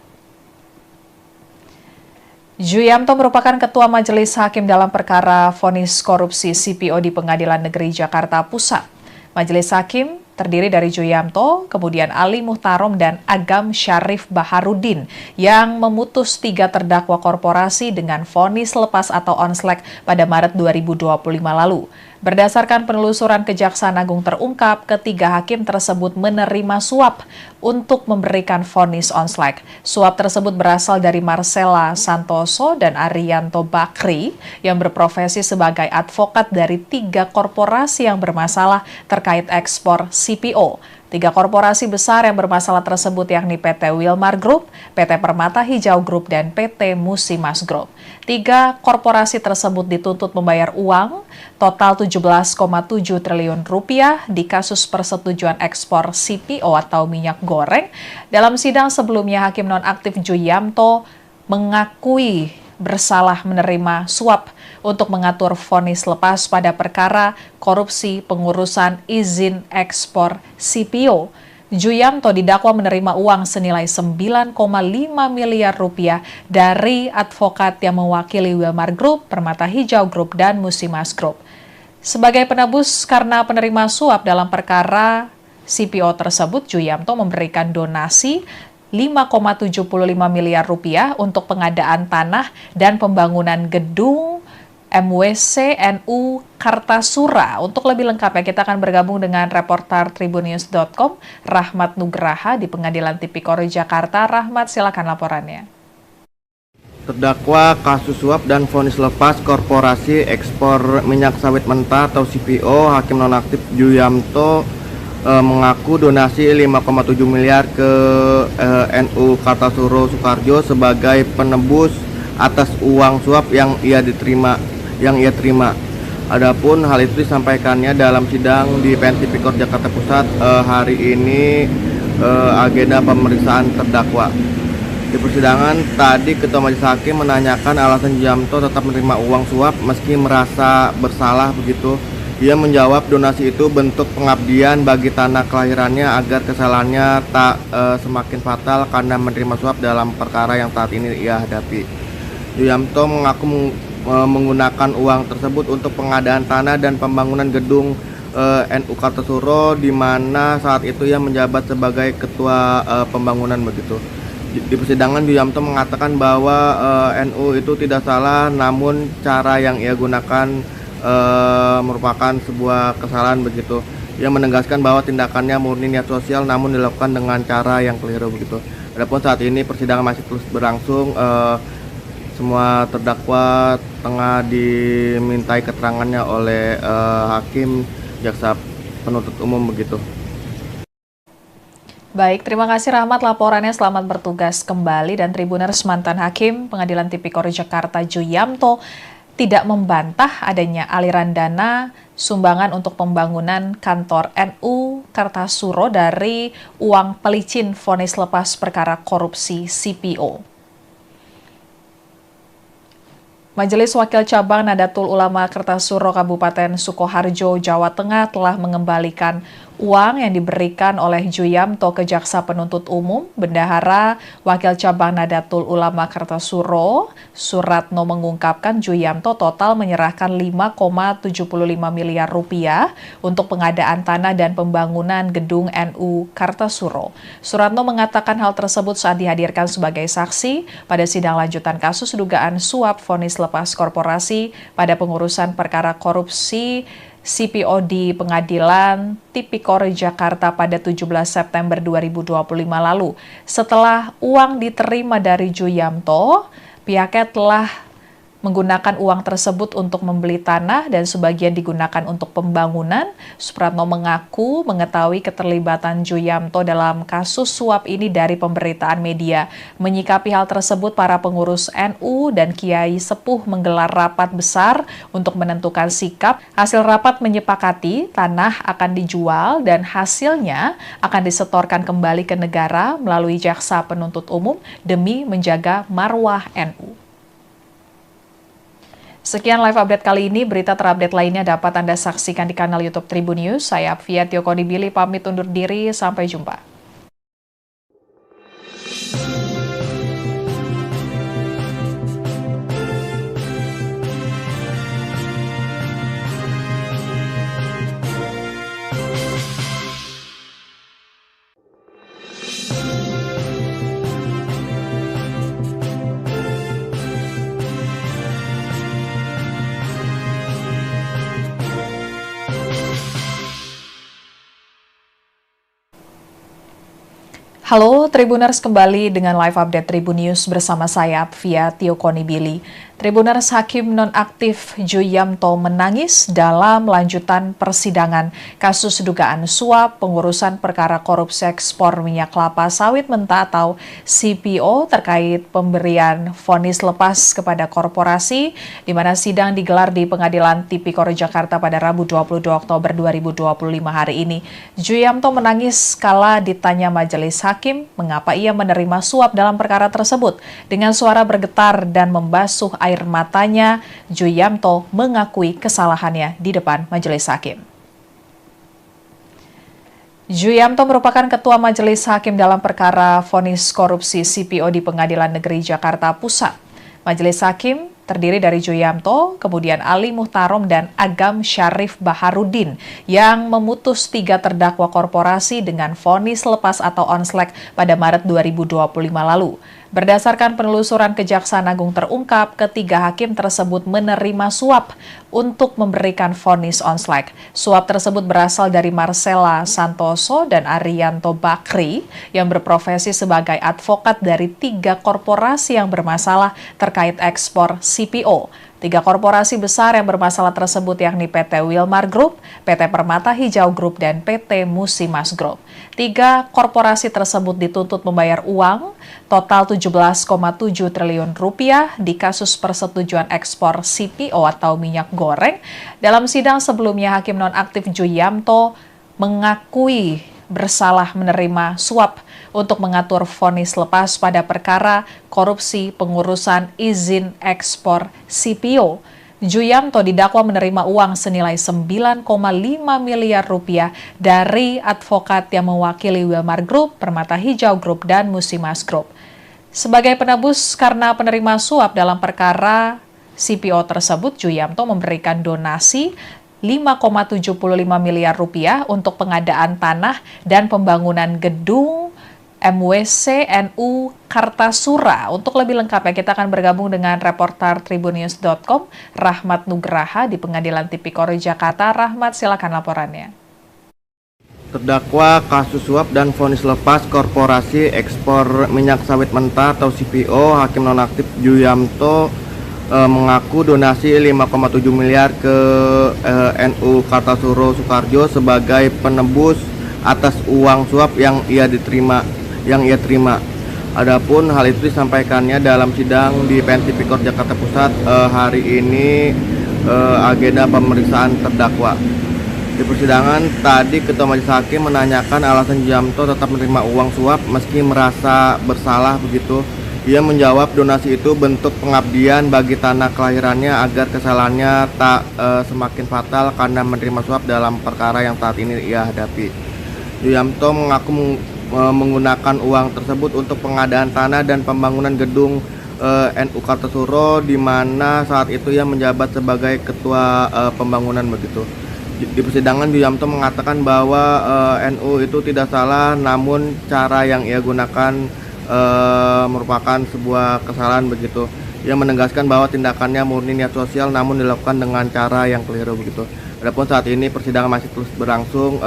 Juyamto merupakan ketua majelis hakim dalam perkara vonis korupsi CPO di Pengadilan Negeri Jakarta Pusat. Majelis hakim terdiri dari Juyamto, kemudian Ali Muhtarom dan Agam Syarif Baharudin yang memutus 3 terdakwa korporasi dengan vonis lepas atau onslek pada Maret 2025 lalu. Berdasarkan penelusuran Kejaksaan Agung terungkap, ketiga hakim tersebut menerima suap untuk memberikan vonis onslek. Suap tersebut berasal dari Marcella Santoso dan Arianto Bakri yang berprofesi sebagai advokat dari 3 korporasi yang bermasalah terkait ekspor CPO. 3 korporasi besar yang bermasalah tersebut yakni PT Wilmar Group, PT Permata Hijau Group, dan PT Musimas Group. 3 korporasi tersebut dituntut membayar uang total 17,7 triliun rupiah di kasus persetujuan ekspor CPO atau minyak goreng. Dalam sidang sebelumnya, Hakim Nonaktif Juyamto mengakui bersalah menerima suap untuk mengatur vonis lepas pada perkara korupsi pengurusan izin ekspor CPO. Juyamto didakwa menerima uang senilai 9,5 miliar rupiah dari advokat yang mewakili Wilmar Group, Permata Hijau Group, dan Musimas Group. Sebagai penebus karena penerima suap dalam perkara CPO tersebut, Juyamto memberikan donasi 5,75 miliar rupiah untuk pengadaan tanah dan pembangunan gedung MWC NU Kartasura. Untuk lebih lengkapnya kita akan bergabung dengan reporter Tribunnews.com Rahmat Nugraha di Pengadilan Tipikor Jakarta. Rahmat, silakan laporannya. Terdakwa kasus suap dan vonis lepas korporasi ekspor minyak sawit mentah atau CPO, Hakim Nonaktif Juyamto mengaku donasi 5,7 miliar ke NU Kartasura Soekarjo sebagai penebus atas uang suap yang ia terima. Adapun hal itu disampaikannya dalam sidang di PN Tipikor Jakarta Pusat hari ini, agenda pemeriksaan terdakwa. Di persidangan tadi Ketua Majelis Hakim menanyakan alasan Juyamto tetap menerima uang suap meski merasa bersalah begitu. Ia menjawab donasi itu bentuk pengabdian bagi tanah kelahirannya agar kesalahannya tak semakin fatal karena menerima suap dalam perkara yang saat ini ia hadapi. Juyamto mengaku menggunakan uang tersebut untuk pengadaan tanah dan pembangunan gedung NU Kartasura, di mana saat itu ia menjabat sebagai ketua pembangunan begitu. Di persidangan Juyamto mengatakan bahwa NU itu tidak salah, namun cara yang ia gunakan merupakan sebuah kesalahan begitu. Ia menegaskan bahwa tindakannya murni niat sosial namun dilakukan dengan cara yang keliru begitu. Adapun saat ini persidangan masih terus berlangsung, semua terdakwa tengah dimintai keterangannya oleh hakim, jaksa penuntut umum begitu. Baik, terima kasih Rahmat laporannya, selamat bertugas kembali. Dan Tribuners, mantan Hakim Pengadilan Tipikor Jakarta Juyamto tidak membantah adanya aliran dana sumbangan untuk pembangunan kantor NU Kartasura dari uang pelicin vonis lepas perkara korupsi CPO. Majelis Wakil Cabang Nadatul Ulama Kartasura Kabupaten Sukoharjo, Jawa Tengah telah mengembalikan uang yang diberikan oleh Juyamto ke Jaksa Penuntut Umum. Bendahara Wakil Cabang Nadatul Ulama Kartasura, Suratno, mengungkapkan Juyamto total menyerahkan 5,75 miliar rupiah untuk pengadaan tanah dan pembangunan gedung NU Kartasura. Suratno mengatakan hal tersebut saat dihadirkan sebagai saksi pada sidang lanjutan kasus dugaan suap vonis lepas korporasi pada pengurusan perkara korupsi CPO di Pengadilan Tipikor Jakarta pada 17 September 2025 lalu. Setelah uang diterima dari Juyamto, pihaknya telah menggunakan uang tersebut untuk membeli tanah dan sebagian digunakan untuk pembangunan. Supratno mengaku mengetahui keterlibatan Juyamto dalam kasus suap ini dari pemberitaan media. Menyikapi hal tersebut, para pengurus NU dan Kiai Sepuh menggelar rapat besar untuk menentukan sikap. Hasil rapat menyepakati tanah akan dijual dan hasilnya akan disetorkan kembali ke negara melalui jaksa penuntut umum demi menjaga marwah NU. Sekian live update kali ini. Berita terupdate lainnya dapat Anda saksikan di kanal YouTube Tribun News. Saya Apvia Tiokonibili pamit undur diri. Sampai jumpa. Halo Tribuners, kembali dengan live update Tribun News bersama saya Apvia Tiokonibili. Tribuners, Hakim nonaktif Juyamto menangis dalam lanjutan persidangan kasus dugaan suap pengurusan perkara korupsi ekspor minyak kelapa sawit mentah atau CPO terkait pemberian vonis lepas kepada korporasi, di mana sidang digelar di Pengadilan Tipikor Jakarta pada Rabu 22 Oktober 2025 hari ini. Juyamto menangis kala ditanya majelis hakim mengapa ia menerima suap dalam perkara tersebut. Dengan suara bergetar dan membasuh air matanya, Juyamto mengakui kesalahannya di depan majelis hakim. Juyamto merupakan ketua majelis hakim dalam perkara vonis korupsi CPO di Pengadilan Negeri Jakarta Pusat. Majelis hakim terdiri dari Juyamto, kemudian Ali Muhtarom dan Agam Syarif Baharudin yang memutus 3 terdakwa korporasi dengan vonis lepas atau onslek pada Maret 2025 lalu. Berdasarkan penelusuran Kejaksaan Agung terungkap, ketiga hakim tersebut menerima suap untuk memberikan vonis onslek. Suap tersebut berasal dari Marcella Santoso dan Arianto Bakri yang berprofesi sebagai advokat dari 3 korporasi yang bermasalah terkait ekspor CPO. 3 korporasi besar yang bermasalah tersebut yakni PT Wilmar Group, PT Permata Hijau Group, dan PT Musimas Group. 3 korporasi tersebut dituntut membayar uang total 17,7 triliun rupiah di kasus persetujuan ekspor CPO atau minyak goreng. Dalam sidang sebelumnya, Hakim nonaktif Juyamto mengakui bersalah menerima suap untuk mengatur vonis lepas pada perkara korupsi pengurusan izin ekspor CPO. Juyamto didakwa menerima uang senilai 9,5 miliar rupiah dari advokat yang mewakili Wilmar Group, Permata Hijau Group, dan Musimas Group. Sebagai penebus karena penerima suap dalam perkara CPO tersebut, Juyamto memberikan donasi 5,75 miliar rupiah untuk pengadaan tanah dan pembangunan gedung MWC NU Kartasura. Untuk lebih lengkapnya kita akan bergabung dengan reporter tribunnews.com Rahmat Nugraha di Pengadilan Tipikor Jakarta. Rahmat, silakan laporannya. Terdakwa kasus suap dan vonis lepas korporasi ekspor minyak sawit mentah atau CPO, Hakim nonaktif Juyamto mengaku donasi 5,7 miliar ke NU Kartasura Soekarjo sebagai penebus atas uang suap yang ia terima. Adapun hal itu disampaikannya dalam sidang di PN Tipikor Jakarta Pusat hari ini, agenda pemeriksaan terdakwa. Di persidangan tadi Ketua Majelis Hakim menanyakan alasan Juyamto tetap menerima uang suap meski merasa bersalah begitu. Ia menjawab donasi itu bentuk pengabdian bagi tanah kelahirannya agar kesalahannya tak semakin fatal karena menerima suap dalam perkara yang saat ini ia hadapi. Juyamto mengaku menggunakan uang tersebut untuk pengadaan tanah dan pembangunan gedung NU Kartasura, di mana saat itu ia menjabat sebagai ketua pembangunan begitu. Di persidangan Juyamto mengatakan bahwa NU itu tidak salah, namun cara yang ia gunakan merupakan sebuah kesalahan begitu. Ia menegaskan bahwa tindakannya murni niat sosial namun dilakukan dengan cara yang keliru begitu. Adapun saat ini persidangan masih terus berlangsung,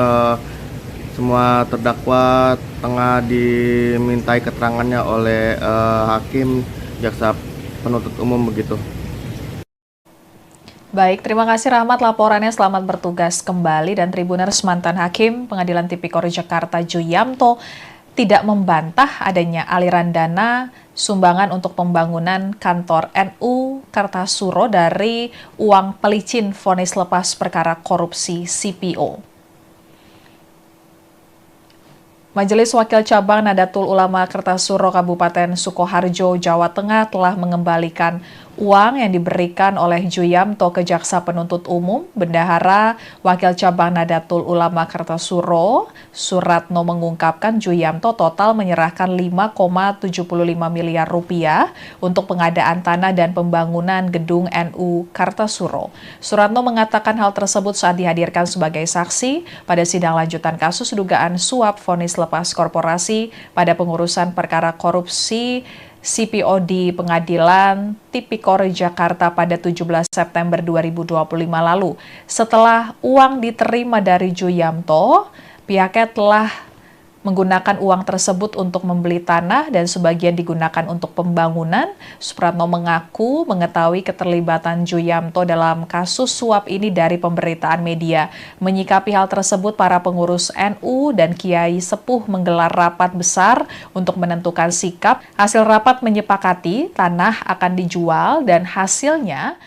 semua terdakwa tengah dimintai keterangannya oleh hakim, jaksa penuntut umum begitu. Baik, terima kasih Rahmat laporannya. Selamat bertugas kembali. Dan Tribuners, mantan Hakim Pengadilan Tipikor Jakarta Juyamto tidak membantah adanya aliran dana sumbangan untuk pembangunan kantor NU Kartasuro dari uang pelicin vonis lepas perkara korupsi CPO. Majelis Wakil Cabang Nadatul Ulama Kartasuro Kabupaten Sukoharjo, Jawa Tengah telah mengembalikan uang yang diberikan oleh Juyamto ke Jaksa Penuntut Umum. Bendahara Wakil Cabang Nadatul Ulama Kartasuro, Suratno, mengungkapkan Juyamto total menyerahkan 5,75 miliar rupiah untuk pengadaan tanah dan pembangunan gedung NU Kartasuro. Suratno mengatakan hal tersebut saat dihadirkan sebagai saksi pada sidang lanjutan kasus dugaan suap vonis lepas korporasi pada pengurusan perkara korupsi CPO di Pengadilan Tipikor Jakarta pada 17 September 2025 lalu. Setelah uang diterima dari Juyamto, pihaknya telah menggunakan uang tersebut untuk membeli tanah dan sebagian digunakan untuk pembangunan. Supratno mengaku mengetahui keterlibatan Juyamto dalam kasus suap ini dari pemberitaan media. Menyikapi hal tersebut, para pengurus NU dan Kiai Sepuh menggelar rapat besar untuk menentukan sikap. Hasil rapat menyepakati tanah akan dijual dan hasilnya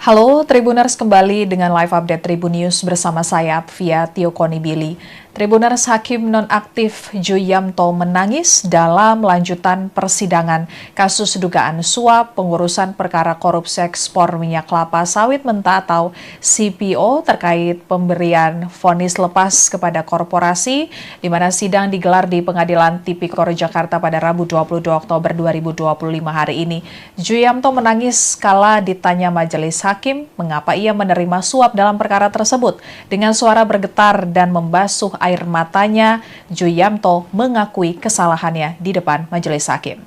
Halo Tribuners, kembali dengan live update Tribun News bersama saya via Tio Konibili. Tribuners, Hakim nonaktif Juyamto menangis dalam lanjutan persidangan kasus dugaan suap pengurusan perkara korupsi ekspor minyak kelapa sawit mentah atau CPO terkait pemberian vonis lepas kepada korporasi, di mana sidang digelar di Pengadilan Tipikor Jakarta pada Rabu 22 Oktober 2025 hari ini. Juyamto menangis kala ditanya majelis hakim mengapa ia menerima suap dalam perkara tersebut. Dengan suara bergetar dan membasuh air matanya, Juyamto mengakui kesalahannya di depan majelis hakim.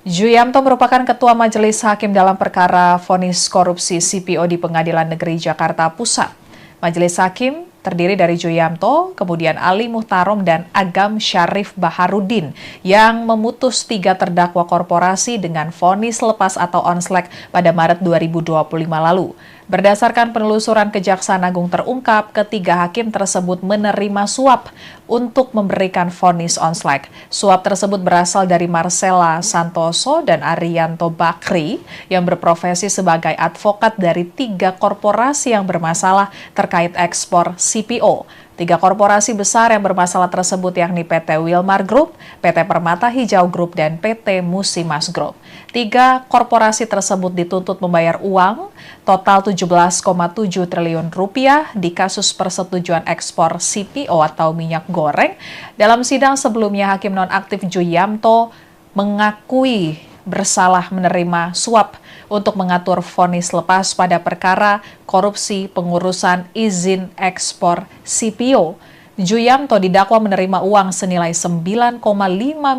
Juyamto merupakan ketua majelis hakim dalam perkara vonis korupsi CPO di Pengadilan Negeri Jakarta Pusat. Majelis hakim terdiri dari Juyamto, kemudian Ali Muhtarom dan Agam Syarif Baharudin yang memutus 3 terdakwa korporasi dengan vonis lepas atau onslek pada Maret 2025 lalu. Berdasarkan penelusuran Kejaksaan Agung terungkap, ketiga hakim tersebut menerima suap untuk memberikan vonis onslek. Suap tersebut berasal dari Marcella Santoso dan Arianto Bakri yang berprofesi sebagai advokat dari 3 korporasi yang bermasalah terkait ekspor CPO. 3 korporasi besar yang bermasalah tersebut yakni PT Wilmar Group, PT Permata Hijau Group, dan PT Musimas Group. 3 korporasi tersebut dituntut membayar uang total 17,7 triliun rupiah di kasus persetujuan ekspor CPO atau minyak goreng. Dalam sidang sebelumnya, Hakim nonaktif Juyamto mengakui bersalah menerima suap untuk mengatur vonis lepas pada perkara korupsi pengurusan izin ekspor CPO. Juyamto didakwa menerima uang senilai 9,5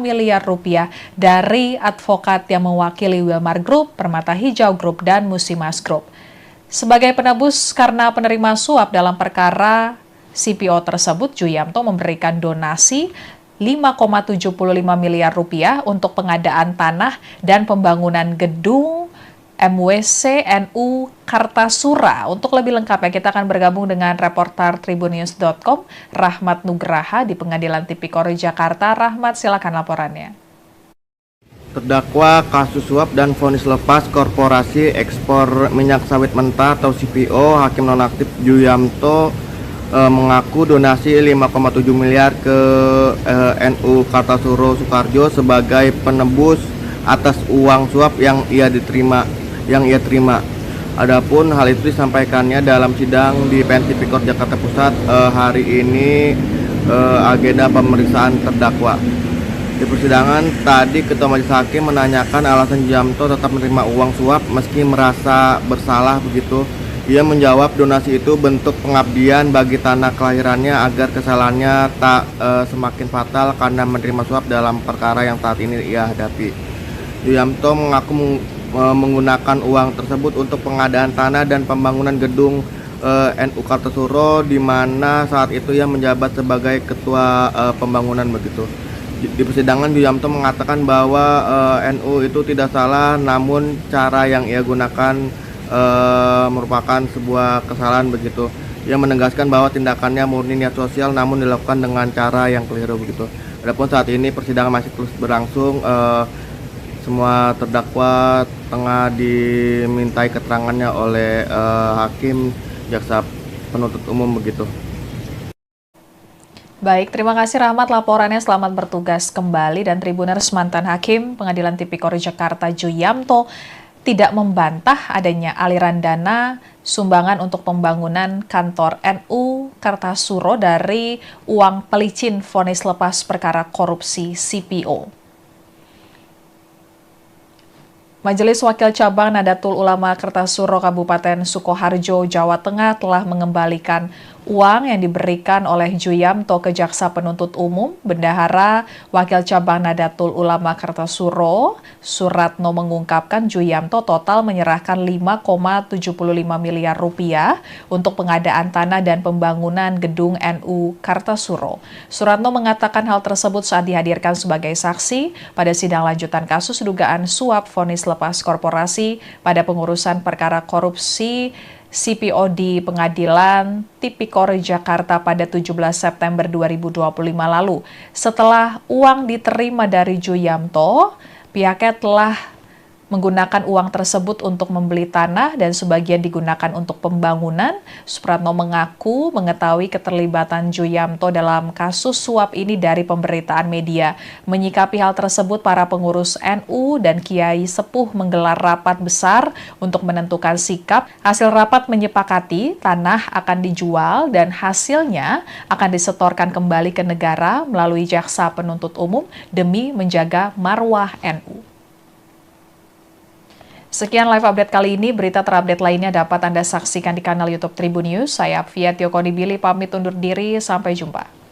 miliar rupiah dari advokat yang mewakili Wilmar Group, Permata Hijau Group, dan Musimas Group. Sebagai penebus karena penerima suap dalam perkara CPO tersebut, Juyamto memberikan donasi 5,75 miliar rupiah untuk pengadaan tanah dan pembangunan gedung MWC NU Kartasura. Untuk lebih lengkapnya, kita akan bergabung dengan reporter tribunnews.com, Rahmat Nugraha di Pengadilan Tipikor Jakarta. Rahmat, silakan laporannya. Terdakwa kasus suap dan vonis lepas korporasi ekspor minyak sawit mentah atau CPO, Hakim nonaktif Juyamto mengaku donasi 5,7 miliar ke NU Kartasuro Sukoharjo sebagai penebus atas uang suap yang ia terima. Adapun hal itu disampaikannya dalam sidang di PN Tipikor Jakarta Pusat hari ini, agenda pemeriksaan terdakwa. Di persidangan tadi, Ketua Majelis Hakim menanyakan alasan Juyamto tetap menerima uang suap meski merasa bersalah begitu. Ia menjawab donasi itu bentuk pengabdian bagi tanah kelahirannya agar kesalahannya tak semakin fatal karena menerima suap dalam perkara yang saat ini ia hadapi. Yuyamto mengaku menggunakan uang tersebut untuk pengadaan tanah dan pembangunan gedung NU Kartasuro, di mana saat itu ia menjabat sebagai ketua pembangunan begitu. Di persidangan Yuyamto mengatakan bahwa NU itu tidak salah, namun cara yang ia gunakan merupakan sebuah kesalahan begitu. Ia menegaskan bahwa tindakannya murni niat sosial namun dilakukan dengan cara yang keliru begitu. Adapun saat ini persidangan masih terus berlangsung, semua terdakwa tengah dimintai keterangannya oleh hakim, jaksa penuntut umum begitu. Baik, terima kasih Rahmat laporannya. Selamat bertugas kembali. Dan Tribuners, mantan Hakim Pengadilan Tipikor Jakarta Yuyamto tidak membantah adanya aliran dana sumbangan untuk pembangunan kantor NU Kartasuro dari uang pelicin vonis lepas perkara korupsi CPO. Majelis Wakil Cabang Nadatul Ulama Kartasuro Kabupaten Sukoharjo, Jawa Tengah telah mengembalikan uang yang diberikan oleh Yuyamto ke Jaksa Penuntut Umum. Bendahara Wakil Cabang Nadatul Ulama Kartasuro, Suratno, mengungkapkan Yuyamto total menyerahkan 5,75 miliar rupiah untuk pengadaan tanah dan pembangunan gedung NU Kartasuro. Suratno mengatakan hal tersebut saat dihadirkan sebagai saksi pada sidang lanjutan kasus dugaan suap vonis lepas korporasi pada pengurusan perkara korupsi CPO di Pengadilan Tipikor Jakarta pada 17 September 2025 lalu. Setelah uang diterima dari Yuyamto, pihaknya telah menggunakan uang tersebut untuk membeli tanah dan sebagian digunakan untuk pembangunan. Supratno mengaku mengetahui keterlibatan Yuyamto dalam kasus suap ini dari pemberitaan media. Menyikapi hal tersebut, para pengurus NU dan Kiai Sepuh menggelar rapat besar untuk menentukan sikap. Hasil rapat menyepakati tanah akan dijual dan hasilnya akan disetorkan kembali ke negara melalui Jaksa Penuntut Umum demi menjaga marwah NU. Sekian live update kali ini. Berita terupdate lainnya dapat Anda saksikan di kanal YouTube Tribun News. Saya Apvia Tiokonibili pamit undur diri. Sampai jumpa.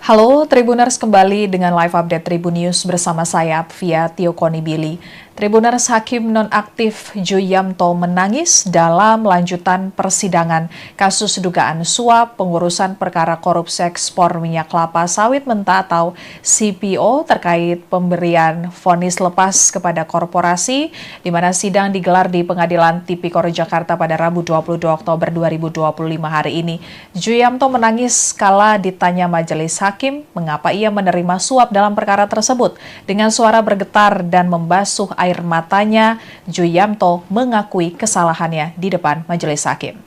Halo Tribuners, kembali dengan live update Tribun News bersama saya Apvia Tiokonibili. Tribuners, Hakim nonaktif Yuyamto menangis dalam lanjutan persidangan kasus dugaan suap pengurusan perkara korupsi ekspor minyak kelapa sawit mentah atau CPO terkait pemberian vonis lepas kepada korporasi, di mana sidang digelar di Pengadilan Tipikor Jakarta pada Rabu 22 Oktober 2025 hari ini. Yuyamto menangis kala ditanya majelis hakim mengapa ia menerima suap dalam perkara tersebut. Dengan suara bergetar dan membasuh air matanya, Yuyamto mengakui kesalahannya di depan majelis hakim.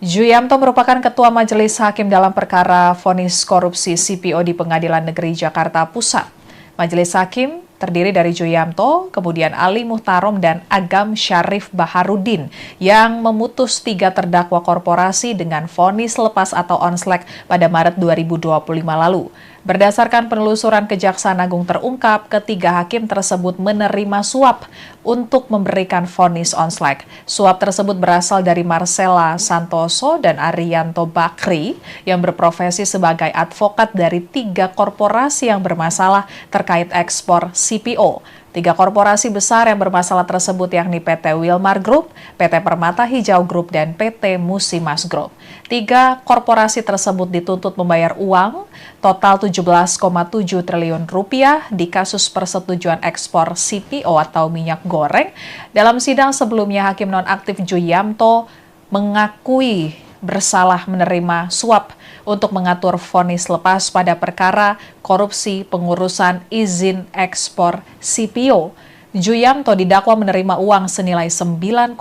Yuyamto merupakan ketua majelis hakim dalam perkara vonis korupsi CPO di Pengadilan Negeri Jakarta Pusat. Majelis hakim terdiri dari Yuyamto, kemudian Ali Muhtarom dan Agam Syarif Baharudin yang memutus 3 terdakwa korporasi dengan vonis lepas atau onslek pada Maret 2025 lalu. Berdasarkan penelusuran Kejaksaan Agung terungkap, ketiga hakim tersebut menerima suap untuk memberikan vonis onslek. Suap tersebut berasal dari Marcella Santoso dan Arianto Bakri yang berprofesi sebagai advokat dari 3 korporasi yang bermasalah terkait ekspor CPO. 3 korporasi besar yang bermasalah tersebut yakni PT Wilmar Group, PT Permata Hijau Group, dan PT Musimas Group. 3 korporasi tersebut dituntut membayar uang total 17,7 triliun rupiah di kasus persetujuan ekspor CPO atau minyak goreng. Dalam sidang sebelumnya, Hakim nonaktif Yuyamto mengakui bersalah menerima suap untuk mengatur vonis lepas pada perkara korupsi pengurusan izin ekspor CPO. Juyamto didakwa menerima uang senilai 9,5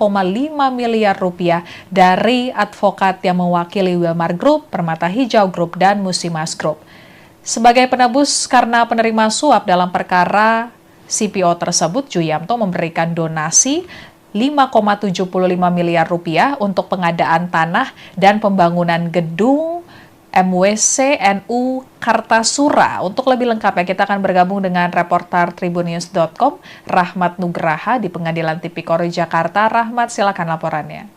miliar rupiah dari advokat yang mewakili Wilmar Group, Permata Hijau Group, dan Musimas Group. Sebagai penebus karena penerima suap dalam perkara CPO tersebut, Juyamto memberikan donasi 5,75 miliar rupiah untuk pengadaan tanah dan pembangunan gedung MWC NU Kartasura. Untuk lebih lengkapnya, kita akan bergabung dengan reporter tribunnews.com, Rahmat Nugraha di Pengadilan Tipikor Jakarta. Rahmat, silakan laporannya.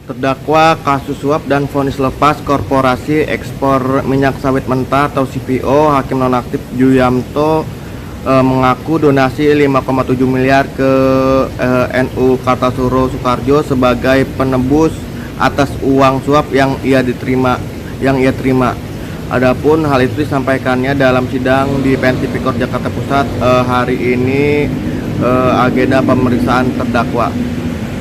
Terdakwa kasus suap dan vonis lepas korporasi ekspor minyak sawit mentah atau CPO, Hakim Nonaktif Juyamto mengaku donasi 5,7 miliar ke NU Kartasura Soekarjo sebagai penebus atas uang suap yang ia terima. Adapun hal itu disampaikannya dalam sidang di PN Tipikor Jakarta Pusat hari ini, agenda pemeriksaan terdakwa.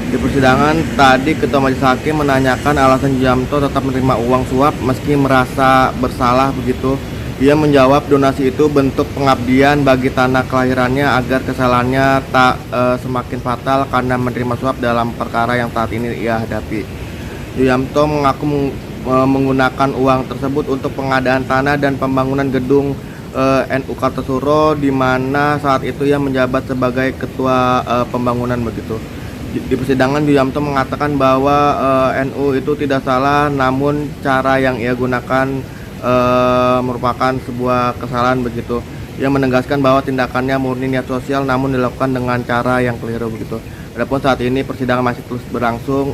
Di persidangan tadi Ketua Majelis Hakim menanyakan alasan Juyamto tetap menerima uang suap meski merasa bersalah begitu. Ia menjawab donasi itu bentuk pengabdian bagi tanah kelahirannya agar kesalahannya tak semakin fatal karena menerima suap dalam perkara yang saat ini ia hadapi. Juyamto mengaku menggunakan uang tersebut untuk pengadaan tanah dan pembangunan gedung NU Kartasura, di mana saat itu ia menjabat sebagai ketua pembangunan begitu. Di persidangan Juyamto mengatakan bahwa NU itu tidak salah, namun cara yang ia gunakan merupakan sebuah kesalahan begitu. Ia menegaskan bahwa tindakannya murni niat sosial namun dilakukan dengan cara yang keliru begitu. Adapun saat ini persidangan masih terus berlangsung.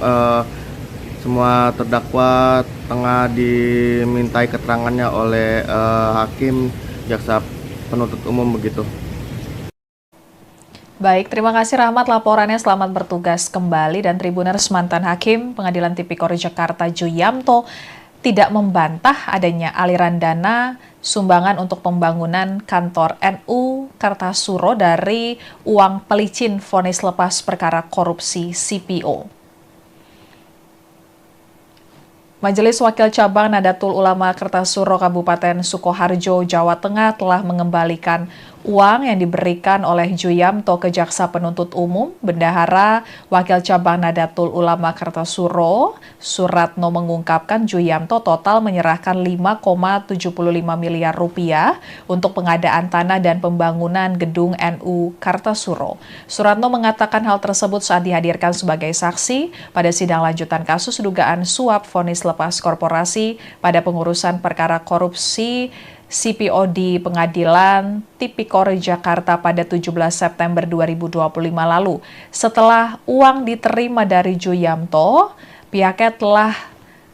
Semua terdakwa tengah dimintai keterangannya oleh hakim, jaksa penuntut umum begitu. Baik, terima kasih Rahmat laporannya. Selamat bertugas kembali. Dan Tribuners, mantan Hakim Pengadilan Tipikor Jakarta Juyamto tidak membantah adanya aliran dana sumbangan untuk pembangunan kantor NU Kartasura dari uang pelicin vonis lepas perkara korupsi CPO. Majelis Wakil Cabang Nadatul Ulama Kartasura Kabupaten Sukoharjo, Jawa Tengah telah mengembalikan uang yang diberikan oleh Juyamto ke Jaksa Penuntut Umum. Bendahara Wakil Cabang Nadatul Ulama Kartasura, Suratno, mengungkapkan Juyamto total menyerahkan 5,75 miliar rupiah untuk pengadaan tanah dan pembangunan gedung NU Kartasura. Suratno mengatakan hal tersebut saat dihadirkan sebagai saksi pada sidang lanjutan kasus dugaan suap vonis lepas korporasi pada pengurusan perkara korupsi CPO di Pengadilan Tipikor Jakarta pada 17 September 2025 lalu. Setelah uang diterima dari Juyamto, pihaknya telah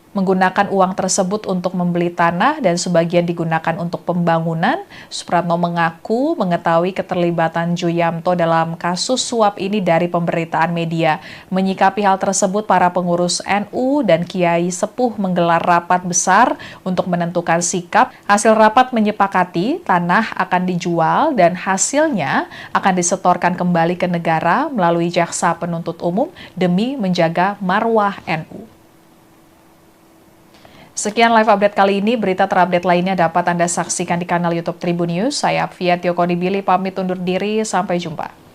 menggunakan uang tersebut untuk membeli tanah dan sebagian digunakan untuk pembangunan. Supratno mengaku mengetahui keterlibatan Juyamto dalam kasus suap ini dari pemberitaan media. Menyikapi hal tersebut, para pengurus NU dan Kiai Sepuh menggelar rapat besar untuk menentukan sikap. Hasil rapat menyepakati tanah akan dijual dan hasilnya akan disetorkan kembali ke negara melalui Jaksa Penuntut Umum demi menjaga marwah NU. Sekian live update kali ini. Berita terupdate lainnya dapat Anda saksikan di kanal YouTube Tribun News. Saya Apvia Tiokonibili pamit undur diri. Sampai jumpa.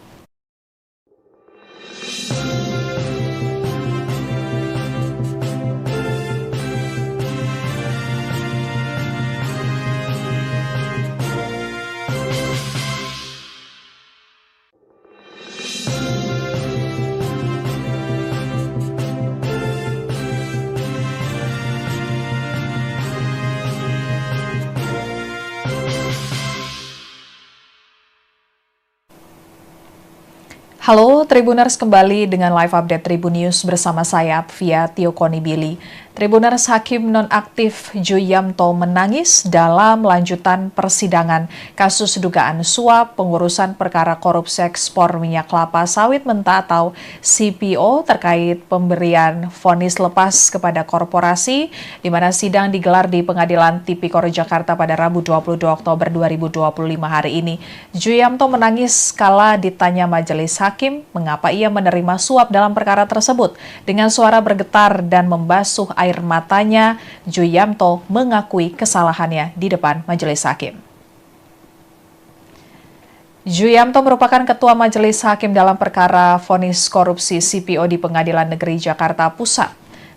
Halo Tribuners, kembali dengan live update Tribun News bersama saya Apvia Tiokonibili. Tribuners, Hakim nonaktif Juyamto menangis dalam lanjutan persidangan kasus dugaan suap pengurusan perkara korupsi ekspor minyak kelapa sawit mentah atau CPO terkait pemberian vonis lepas kepada korporasi, di mana sidang digelar di Pengadilan Tipikor Jakarta pada Rabu 22 Oktober 2025 hari ini. Juyamto menangis kala ditanya majelis hakim mengapa ia menerima suap dalam perkara tersebut. Dengan suara bergetar dan membasuh air matanya, Juyamto mengakui kesalahannya di depan majelis hakim. Juyamto merupakan Ketua Majelis Hakim dalam perkara vonis korupsi CPO di Pengadilan Negeri Jakarta Pusat.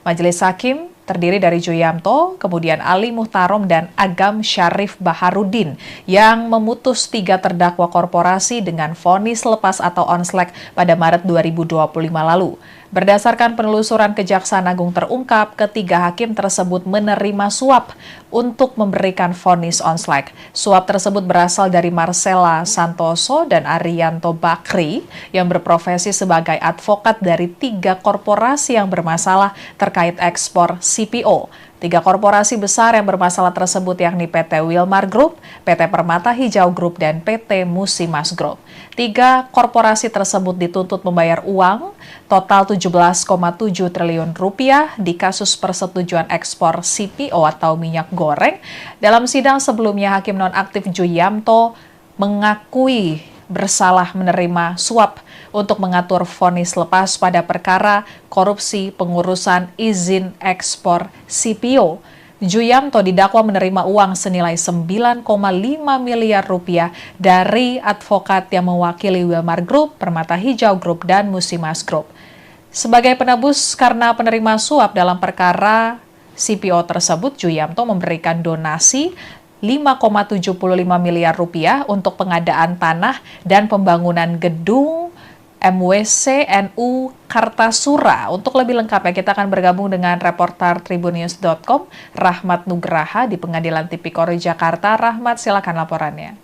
Majelis Hakim terdiri dari Juyamto, kemudian Ali Muhtarom dan Agam Syarif Baharudin yang memutus 3 terdakwa korporasi dengan vonis lepas atau onslek pada Maret 2025 lalu. Berdasarkan penelusuran Kejaksaan Agung terungkap, ketiga hakim tersebut menerima suap untuk memberikan vonis onslek. Suap tersebut berasal dari Marcella Santoso dan Arianto Bakri yang berprofesi sebagai advokat dari 3 korporasi yang bermasalah terkait ekspor CPO. 3 korporasi besar yang bermasalah tersebut yakni PT Wilmar Group, PT Permata Hijau Group, dan PT Musimas Group. 3 korporasi tersebut dituntut membayar uang total 17,7 triliun rupiah di kasus persetujuan ekspor CPO atau minyak goreng. Dalam sidang sebelumnya, Hakim nonaktif Juyamto mengakui bersalah menerima suap untuk mengatur vonis lepas pada perkara korupsi pengurusan izin ekspor CPO. Juyamto didakwa menerima uang senilai 9,5 miliar rupiah dari advokat yang mewakili Wilmar Group, Permata Hijau Group, dan Musimas Group. Sebagai penebus karena penerima suap dalam perkara CPO tersebut, Juyamto memberikan donasi 5,75 miliar rupiah untuk pengadaan tanah dan pembangunan gedung MWC NU Kartasura. Untuk lebih lengkapnya, kita akan bergabung dengan reporter Tribunnews.com, Rahmat Nugraha di Pengadilan Tipikor Jakarta. Rahmat, silakan laporannya.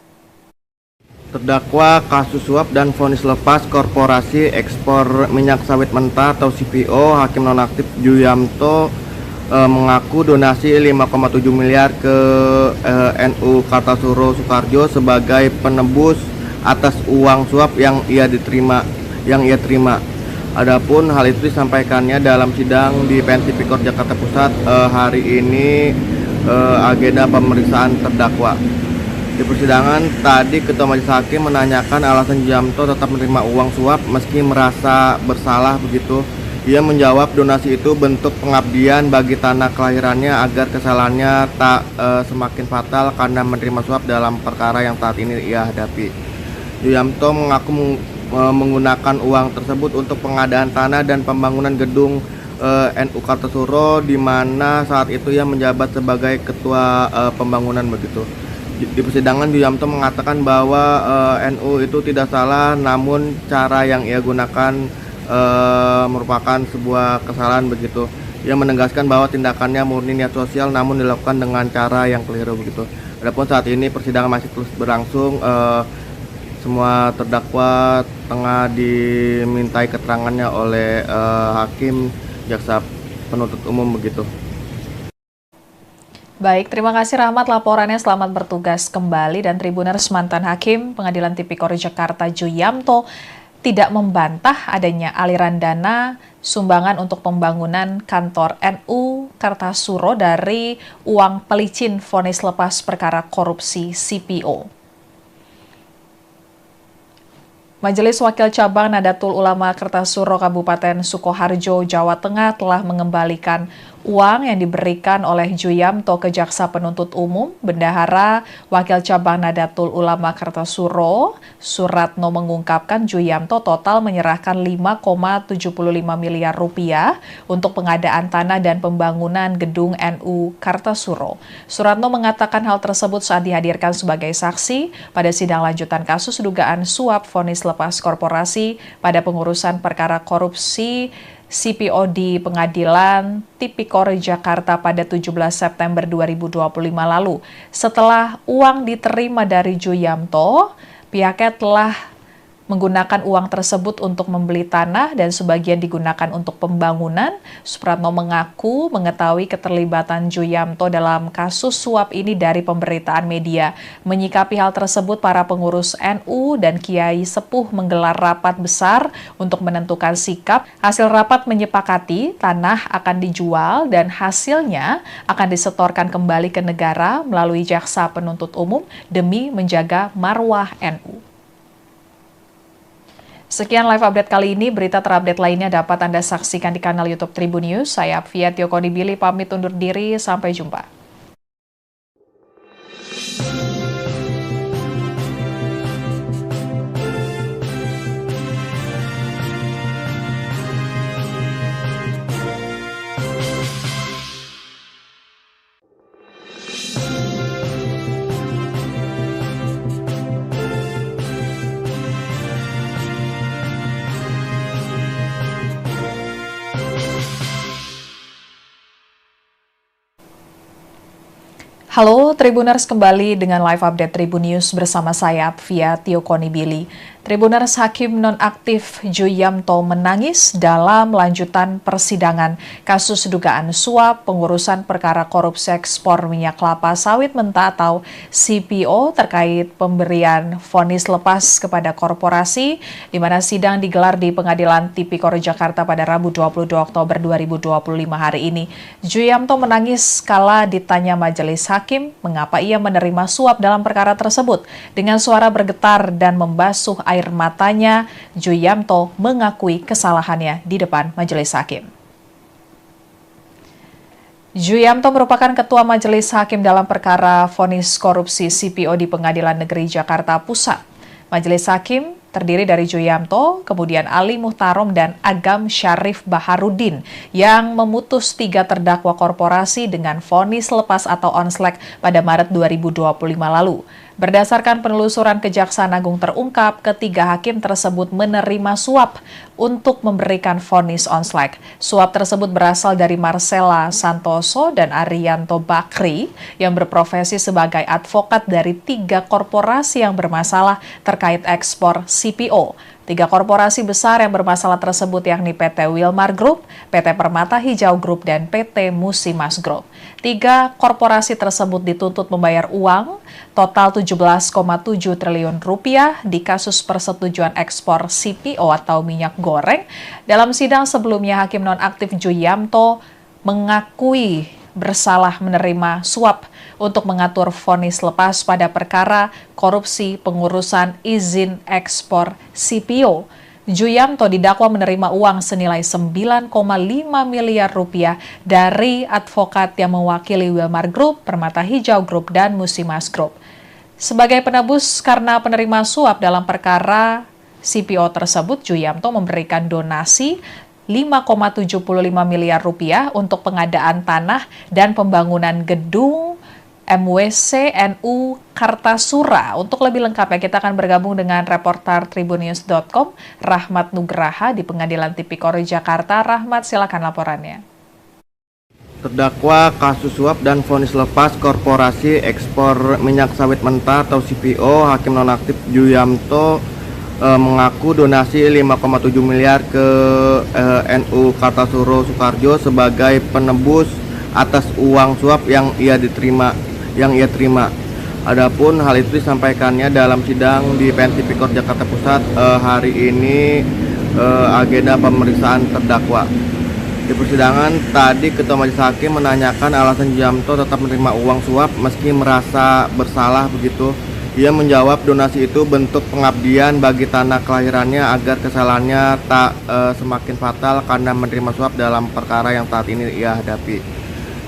Terdakwa kasus suap dan vonis lepas korporasi ekspor minyak sawit mentah atau CPO, Hakim nonaktif Juyamto mengaku donasi 5,7 miliar ke NU Kartasura Soekarjo sebagai penebus atas uang suap yang ia terima. Adapun hal itu disampaikannya dalam sidang di PN Tipikor Jakarta Pusat hari ini, agenda pemeriksaan terdakwa. Di persidangan tadi, Ketua Majelis Hakim menanyakan alasan Juyamto tetap menerima uang suap meski merasa bersalah begitu. Ia menjawab donasi itu bentuk pengabdian bagi tanah kelahirannya agar kesalahannya tak semakin fatal karena menerima suap dalam perkara yang saat ini ia hadapi. Juyamto mengaku menggunakan uang tersebut untuk pengadaan tanah dan pembangunan gedung NU Kartasura, di mana saat itu ia menjabat sebagai ketua pembangunan begitu. Di persidangan, Juyamto mengatakan bahwa NU itu tidak salah, namun cara yang ia gunakan merupakan sebuah kesalahan begitu. Ia menegaskan bahwa tindakannya murni niat sosial namun dilakukan dengan cara yang keliru begitu. Adapun saat ini persidangan masih terus berlangsung, semua terdakwa tengah dimintai keterangannya oleh hakim, jaksa penuntut umum begitu. Baik, terima kasih Rahmat laporannya. Selamat bertugas kembali. Dan Tribuners, mantan Hakim Pengadilan Tipikor Jakarta Juyamto tidak membantah adanya aliran dana sumbangan untuk pembangunan kantor NU Kartasura dari uang pelicin vonis lepas perkara korupsi CPO. Majelis Wakil Cabang Nadatul Ulama Kartasura Kabupaten Sukoharjo, Jawa Tengah telah mengembalikan uang yang diberikan oleh Juyamto ke Jaksa Penuntut Umum. Bendahara Wakil Cabang Nadatul Ulama Kartasura, Suratno, mengungkapkan Juyamto total menyerahkan 5,75 miliar rupiah untuk pengadaan tanah dan pembangunan gedung NU Kartasura. Suratno mengatakan hal tersebut saat dihadirkan sebagai saksi pada sidang lanjutan kasus dugaan suap vonis lepas korporasi pada pengurusan perkara korupsi CPO di Pengadilan Tipikor Jakarta pada 17 September 2025 lalu. Setelah uang diterima dari Juyamto, pihaknya telah menggunakan uang tersebut untuk membeli tanah dan sebagian digunakan untuk pembangunan. Supratno mengaku mengetahui keterlibatan Juyamto dalam kasus suap ini dari pemberitaan media. Menyikapi hal tersebut, para pengurus NU dan Kiai Sepuh menggelar rapat besar untuk menentukan sikap. Hasil rapat menyepakati tanah akan dijual dan hasilnya akan disetorkan kembali ke negara melalui Jaksa Penuntut Umum demi menjaga marwah NU. Sekian live update kali ini. Berita terupdate lainnya dapat Anda saksikan di kanal YouTube Tribun News. Saya Apvia Tiokonibili pamit undur diri. Sampai jumpa. Halo Tribuners, kembali dengan live update Tribun News bersama saya via Tio Konibili. Tribuners, Hakim nonaktif Juyamto menangis dalam lanjutan persidangan kasus dugaan suap pengurusan perkara korupsi ekspor minyak kelapa sawit mentah atau CPO terkait pemberian vonis lepas kepada korporasi, di mana sidang digelar di Pengadilan Tipikor Jakarta pada Rabu 22 Oktober 2025 hari ini. Juyamto menangis kala ditanya majelis hakim mengapa ia menerima suap dalam perkara tersebut. Dengan suara bergetar dan membasuh air matanya, Juyamto mengakui kesalahannya di depan majelis hakim. Juyamto merupakan ketua majelis hakim dalam perkara vonis korupsi CPO di Pengadilan Negeri Jakarta Pusat. Majelis hakim terdiri dari Juyamto, kemudian Ali Muhtarom dan Agam Syarif Baharudin yang memutus 3 terdakwa korporasi dengan vonis lepas atau onslek pada Maret 2025 lalu. Berdasarkan penelusuran Kejaksaan Agung terungkap, ketiga hakim tersebut menerima suap untuk memberikan vonis onslek. Suap tersebut berasal dari Marcella Santoso dan Arianto Bakri yang berprofesi sebagai advokat dari 3 korporasi yang bermasalah terkait ekspor CPO. 3 korporasi besar yang bermasalah tersebut yakni PT Wilmar Group, PT Permata Hijau Group, dan PT Musimas Group. 3 korporasi tersebut dituntut membayar uang total 17,7 triliun rupiah di kasus persetujuan ekspor CPO atau minyak goreng. Dalam sidang sebelumnya, Hakim nonaktif Juyamto mengakui bersalah menerima suap untuk mengatur vonis lepas pada perkara korupsi pengurusan izin ekspor CPO. Juyamto didakwa menerima uang senilai 9,5 miliar rupiah dari advokat yang mewakili Wilmar Group, Permata Hijau Group, dan Musimas Group. Sebagai penebus karena penerima suap dalam perkara CPO tersebut, Juyamto memberikan donasi 5,75 miliar rupiah untuk pengadaan tanah dan pembangunan gedung MWC NU Kartasura. Untuk lebih lengkapnya, kita akan bergabung dengan reporter tribunnews.com, Rahmat Nugraha di Pengadilan Tipikor Jakarta. Rahmat, silakan laporannya. Terdakwa kasus suap dan vonis lepas korporasi ekspor minyak sawit mentah atau CPO, Hakim nonaktif Juyamto mengaku donasi 5,7 miliar ke NU Kartasura Soekarjo sebagai penebus atas uang suap yang ia terima. Adapun hal itu disampaikannya dalam sidang di PN Tipikor Jakarta Pusat hari ini, agenda pemeriksaan terdakwa. Di persidangan tadi, Ketua Majelis Hakim menanyakan alasan Juyamto tetap menerima uang suap meski merasa bersalah begitu. Ia menjawab donasi itu bentuk pengabdian bagi tanah kelahirannya agar kesalahannya tak semakin fatal karena menerima suap dalam perkara yang saat ini ia hadapi.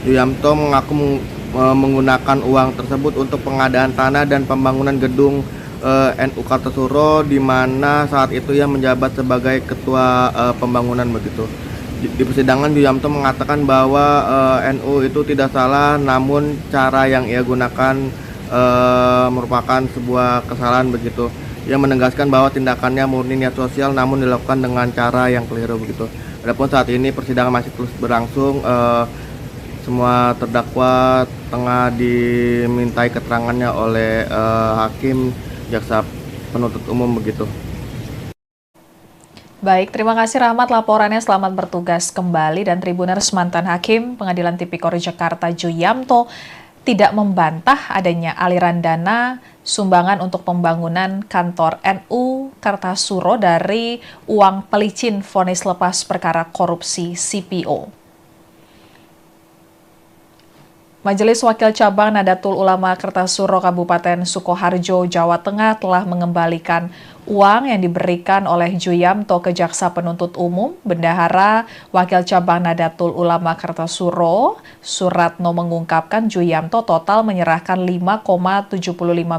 Juyamto mengaku menggunakan uang tersebut untuk pengadaan tanah dan pembangunan gedung NU Kartasura, di mana saat itu ia menjabat sebagai ketua pembangunan begitu. Di persidangan, Juyamto mengatakan bahwa NU itu tidak salah, namun cara yang ia gunakan merupakan sebuah kesalahan begitu. Ia menegaskan bahwa tindakannya murni niat sosial namun dilakukan dengan cara yang keliru begitu. Adapun saat ini persidangan masih terus berlangsung, semua terdakwa tengah dimintai keterangannya oleh hakim, jaksa penuntut umum begitu. Baik, terima kasih Rahmat laporannya, selamat bertugas kembali. Dan Tribuners, mantan Hakim Pengadilan Tipikor Jakarta Juyamto tidak membantah adanya aliran dana sumbangan untuk pembangunan kantor NU Kartasura dari uang pelicin vonis lepas perkara korupsi CPO. Majelis Wakil Cabang Nadatul Ulama Kartasura Kabupaten Sukoharjo, Jawa Tengah telah mengembalikan uang yang diberikan oleh Juyamto ke Jaksa Penuntut Umum. Bendahara Wakil Cabang Nadatul Ulama Kartasura, Suratno, mengungkapkan Juyamto total menyerahkan 5,75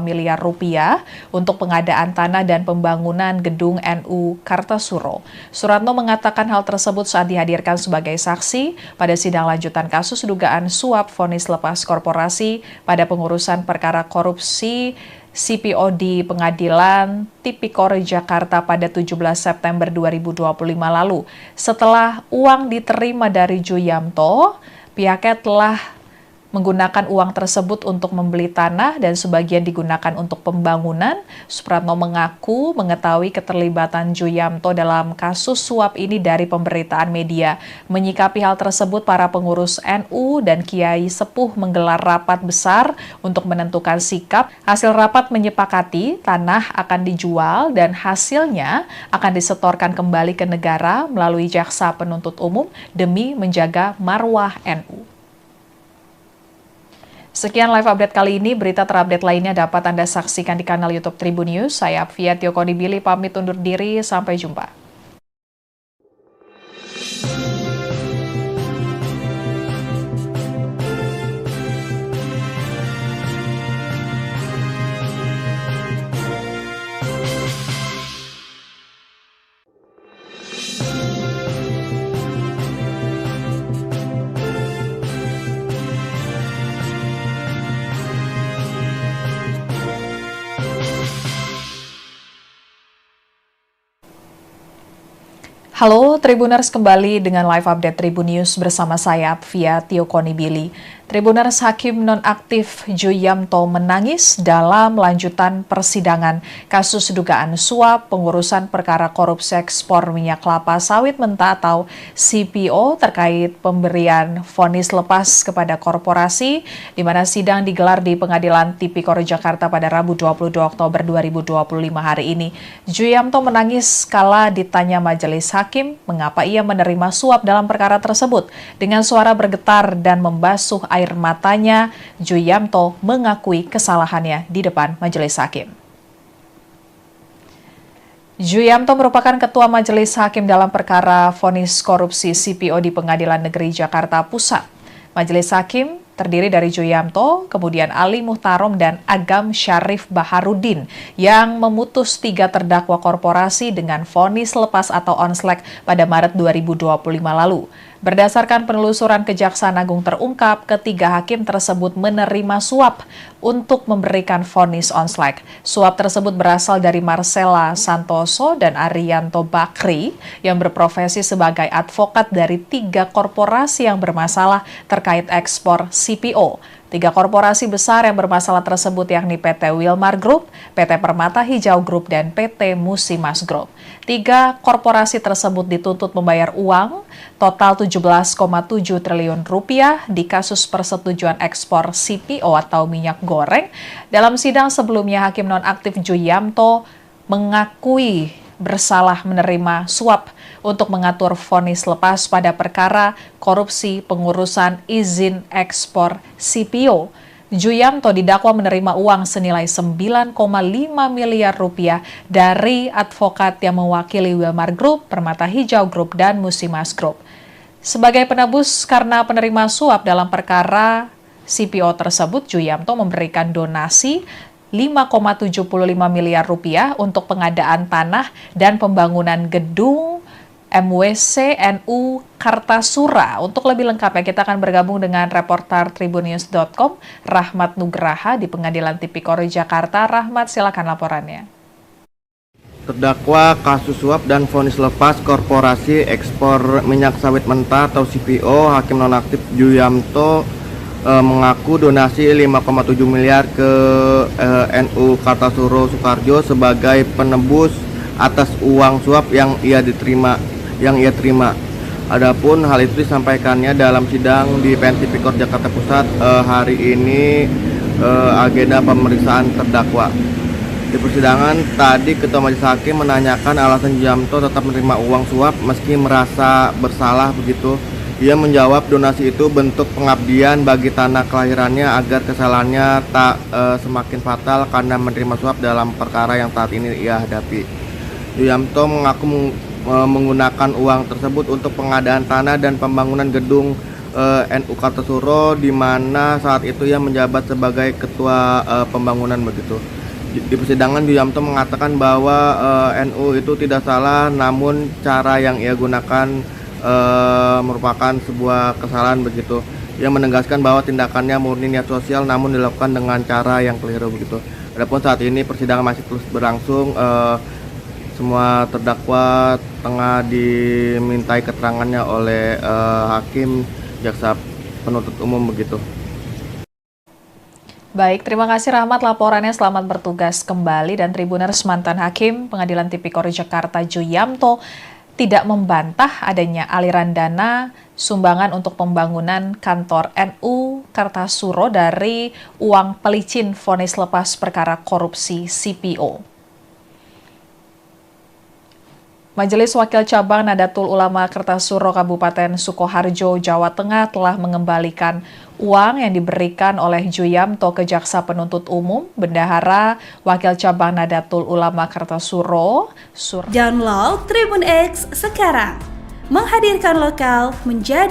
miliar rupiah untuk pengadaan tanah dan pembangunan gedung NU Kartasura. Suratno mengatakan hal tersebut saat dihadirkan sebagai saksi pada sidang lanjutan kasus dugaan suap vonis lepas korporasi pada pengurusan perkara korupsi CPO di Pengadilan Tipikor Jakarta pada 17 September 2025 lalu. Setelah uang diterima dari Juyamto, pihaknya telah menggunakan uang tersebut untuk membeli tanah dan sebagian digunakan untuk pembangunan. Supratno mengaku mengetahui keterlibatan Juyamto dalam kasus suap ini dari pemberitaan media. Menyikapi hal tersebut, para pengurus NU dan Kiai Sepuh menggelar rapat besar untuk menentukan sikap. Hasil rapat menyepakati tanah akan dijual dan hasilnya akan disetorkan kembali ke negara melalui jaksa penuntut umum demi menjaga marwah NU. Sekian live update kali ini. Berita terupdate lainnya dapat Anda saksikan di kanal YouTube Tribun News. Saya Apvia Tiokonibili pamit undur diri. Sampai jumpa. Halo Tribuners, kembali dengan live update Tribun News bersama saya Apvia Tiokonibili. Tribuners, Hakim nonaktif Juyamto menangis dalam lanjutan persidangan kasus dugaan suap pengurusan perkara korupsi ekspor minyak kelapa sawit mentah atau CPO terkait pemberian vonis lepas kepada korporasi, di mana sidang digelar di Pengadilan Tipikor Jakarta pada Rabu 22 Oktober 2025 hari ini. Juyamto menangis kala ditanya majelis hakim mengapa ia menerima suap dalam perkara tersebut. Dengan suara bergetar dan membasuh air matanya, Juyamto mengakui kesalahannya di depan majelis hakim. Juyamto merupakan ketua majelis hakim dalam perkara vonis korupsi CPO di Pengadilan Negeri Jakarta Pusat. Majelis hakim terdiri dari Juyamto, kemudian Ali Muhtarom dan Agam Syarif Baharudin yang memutus 3 terdakwa korporasi dengan vonis lepas atau onslek pada Maret 2025 lalu. Berdasarkan penelusuran Kejaksaan Agung terungkap, ketiga hakim tersebut menerima suap untuk memberikan vonis onslek. Suap tersebut berasal dari Marcella Santoso dan Arianto Bakri yang berprofesi sebagai advokat dari 3 korporasi yang bermasalah terkait ekspor CPO. 3 korporasi besar yang bermasalah tersebut yakni PT Wilmar Group, PT Permata Hijau Group, dan PT Musimas Group. 3 korporasi tersebut dituntut membayar uang total 17,7 triliun rupiah di kasus persetujuan ekspor CPO atau minyak goreng. Dalam sidang sebelumnya, Hakim nonaktif Juyamto mengakui bersalah menerima suap untuk mengatur vonis lepas pada perkara korupsi pengurusan izin ekspor CPO. Juyamto didakwa menerima uang senilai 9,5 miliar rupiah dari advokat yang mewakili Wilmar Group, Permata Hijau Group, dan Musimas Group. Sebagai penebus karena penerima suap dalam perkara CPO tersebut, Juyamto memberikan donasi 5,75 miliar rupiah untuk pengadaan tanah dan pembangunan gedung MWC NU Kartasura. Untuk lebih lengkapnya, kita akan bergabung dengan reporter tribunnews.com, Rahmat Nugraha di Pengadilan Tipikor Jakarta. Rahmat, silakan laporannya. Terdakwa kasus suap dan vonis lepas korporasi ekspor minyak sawit mentah atau CPO, Hakim nonaktif Juyamto mengaku donasi 5,7 miliar ke NU Kartasura Soekarjo sebagai penebus atas uang suap yang ia terima. Adapun hal itu disampaikannya dalam sidang di PN Tipikor Jakarta Pusat hari ini, agenda pemeriksaan terdakwa. Di persidangan tadi, Ketua Majelis Hakim menanyakan alasan Juyamto tetap menerima uang suap meski merasa bersalah begitu. Ia menjawab donasi itu bentuk pengabdian bagi tanah kelahirannya agar kesalahannya tak semakin fatal karena menerima suap dalam perkara yang saat ini ia hadapi. Juyamto mengaku menggunakan uang tersebut untuk pengadaan tanah dan pembangunan gedung NU Kartasura, di mana saat itu ia menjabat sebagai ketua pembangunan begitu. Di persidangan, Juyamto mengatakan bahwa NU itu tidak salah, namun cara yang ia gunakan merupakan sebuah kesalahan begitu. Ia menegaskan bahwa tindakannya murni niat sosial namun dilakukan dengan cara yang keliru begitu. Adapun saat ini persidangan masih terus berlangsung, semua terdakwa tengah dimintai keterangannya oleh hakim, jaksa penuntut umum begitu. Baik, terima kasih Rahmat laporannya. Selamat bertugas kembali. Dan Tribuners, mantan Hakim Pengadilan Tipikor Jakarta Juyamto tidak membantah adanya aliran dana sumbangan untuk pembangunan kantor NU Kartasuro dari uang pelicin vonis lepas perkara korupsi CPO. Majelis Wakil Cabang Nadatul Ulama Kartasuro Kabupaten Sukoharjo, Jawa Tengah telah mengembalikan uang yang diberikan oleh Juyamto ke Jaksa Penuntut Umum, Bendahara Wakil Cabang Nadatul Ulama Kartasuro. Download Tribun X sekarang, menghadirkan lokal menjadi